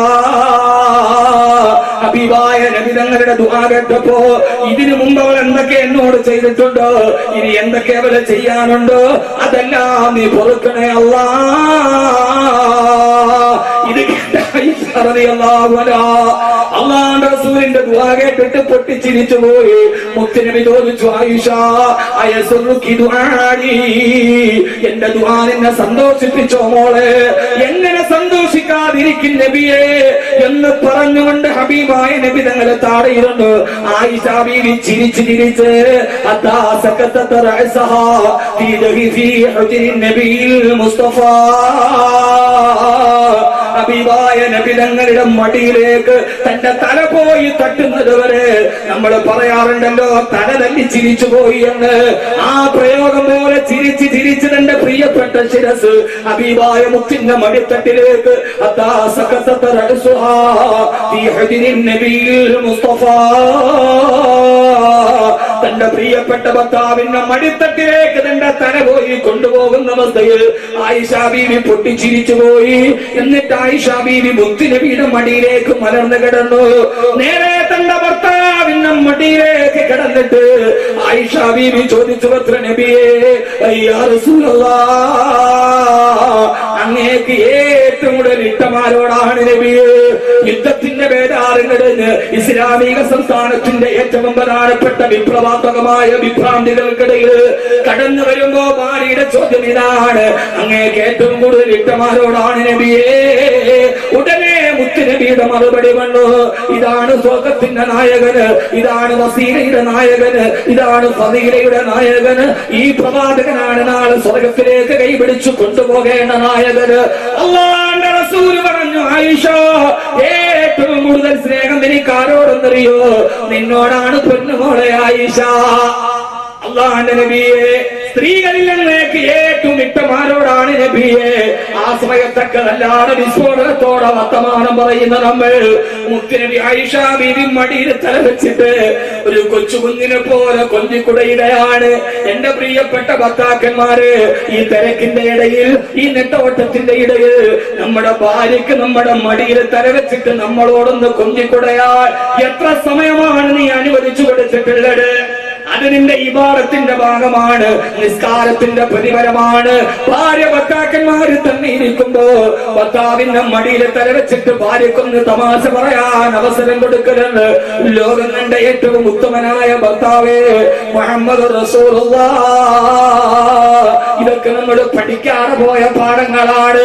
ഹബീബായ നബി തങ്ങളുടെ ദുആ കേട്ടപ്പോ ഇതിനു മുമ്പ് അവൾ എന്തൊക്കെ എന്നോട് ചെയ്തിട്ടുണ്ടോ, ഇനി എന്തൊക്കെ അവളെ ചെയ്യാനുണ്ടോ അതെല്ലാം നീ പൊറുക്കണേ അല്ലാ. ഇത് അള്ളാഹുവിന്റെ റസൂലിന്റെ ദുആ കേട്ടിട്ട് പൊട്ടിച്ചിരിച്ചു പോയി. മുത്തുനബി ചോദിച്ചു, ആയിഷ അയസുറുക്കി ദുആനി, എന്റെ ദുആ നിന്നെ സന്തോഷിപ്പിച്ചോ മോളെ? എങ്ങനെ സന്തോഷിക്കാതിരിക്കും നബിയെ എന്ന് പറഞ്ഞുകൊണ്ട് ഹബീബായ നബി തങ്ങളെ താഴെയിരുന്നു. ആയിഷ ബീവി ചിരിച്ച് ചിരിച്ച് അതാ സകതത റഅസഹാ ഫീ ദഹി ഹുജ്രി നബിയിൽ മുസ്തഫ. ഹബീബായ നബി തങ്ങളുടെ മടിയിലേക്ക് തന്റെ തല പോയി തട്ടുന്നത് വരെ നമ്മൾ പറയാറുണ്ടല്ലോ, തല തല്ലി ചിരിച്ചു പോയി എന്ന്. ആ പ്രയോഗം പോലെ ചിരിച്ച് ചിരിച്ച് തന്റെ പ്രിയപ്പെട്ട ശിരസ് ഹബീബായ മുത്തിന്റെ മടിത്തട്ടിലേക്ക് അതാ സകതത റഅസുഹാ ഫീ ഹുജ്രി നബിയിൽ മുസ്തഫ. തന്റെ പ്രിയപ്പെട്ട ഭർത്താവിന്റെ മടിത്തട്ടിലേക്ക് തന്റെ തല പോയി കൊണ്ടുപോകുന്ന അവസ്ഥയിൽ ആയിഷ ബീവി പൊട്ടിച്ചിരിച്ചു പോയി. എന്നിട്ട് ആയിഷ ബീവി മുത്തുനബിയുടെ മടിയിലേക്ക് മലർന്നു കിടന്നു. നേരെ തന്റെ ഭർത്താവിന്റെ മടിയിലേക്ക് കിടന്നിട്ട് ആയിഷ ബീവി ചോദിച്ചു, പത്ര നബിയേ, യാ റസൂലല്ലാഹ്, അങ്ങേക്ക് ഏറ്റവും കൂടുതൽ ഇഷ്ടമാരോടാണ് നബിയെ? യുദ്ധത്തിന്റെ വേദാരങ്ങളിന് ഇസ്ലാമിക സംസ്ഥാനത്തിന്റെ ഏറ്റവും പ്രധാനപ്പെട്ട വിപ്ലവാത്മകമായ വിഭ്രാന്തികൾക്കിടയിൽ കടന്നു വരുമ്പോ ഭാര്യയുടെ ചോദ്യം ഇതാണ്, അങ്ങേക്ക് ഏറ്റവും കൂടുതൽ ഇഷ്ടമാരോടാണ് നബിയെ? ഉടനെ മുത്തുനബിയുടെ മറുപടി വന്നു, ഇതാണ് സ്വർഗത്തിന്റെ നായകന്, ഇതാണ് വസീലയുടെ നായകന്, ഇതാണ് ഫദീലയുടെ നായകന്, ഈ പ്രവാചകനാണ് നാളെ സ്വർഗത്തിലേക്ക് കൈപിടിച്ചു കൊണ്ടുപോകേണ്ട നായകന്. അല്ലാഹുവിന്റെ റസൂൽ പറഞ്ഞു, ആയിഷ, ഏറ്റവും കൂടുതൽ സ്നേഹം എനിക്ക് ആരോടെന്നറിയോ? നിന്നോടാണ് പൊന്നുമോളെ ആയിഷ. അള്ളാഹുവിന്റെ നബിയെ, സ്ത്രീകളിൽ ഞങ്ങൾക്ക് ഏറ്റവും ഇഷ്ടമാരോടാണ് നബിയെ? ആ സമയത്തൊക്കെ അല്ലാതെ വിസ്ഫോടനത്തോടെ വർത്തമാനം പറയുന്ന നമ്മൾ മുത്തുനബി ആയിഷ ബീവി മടിയിൽ തല വെച്ചിട്ട് ഒരു കൊച്ചുകുഞ്ഞിനെ പോലെ കൊല്ലിക്കുടയുകയാണ്. എന്റെ പ്രിയപ്പെട്ട ഭർത്താക്കന്മാര്, ഈ തിരക്കിന്റെ ഇടയിൽ, ഈ നെട്ടോട്ടത്തിന്റെ ഇടയിൽ നമ്മുടെ ഭാര്യക്ക് നമ്മുടെ മടിയിൽ തല വെച്ചിട്ട് നമ്മളോടൊന്ന് കൊല്ലിക്കുടയാൽ എത്ര സമയമാണ് നീ അനുവദിച്ചു കൊടുത്തിട്ടുള്ളത്? അത് നിന്റെ ഇബാദത്തിന്റെ ഭാഗമാണ്, നിസ്കാരത്തിന്റെ പ്രതിഫലമാണ്. ഭാര്യ ഭർത്താക്കന്മാര് തന്നെ ഇരിക്കുമ്പോ ഭർത്താവിന്റെ മടിയിൽ തലവെച്ചിട്ട് ഭാര്യക്കൊന്ന് തമാശ പറയാൻ അവസരം കൊടുക്കരുത്. ലോകം കണ്ട ഏറ്റവും ഉത്തമനായ ഭർത്താവേ മുഹമ്മദ് റസൂലുള്ളാഹ്. ഇതൊക്കെ നമ്മൾ പഠിക്കാതെ പോയ പാഠങ്ങളാണ്.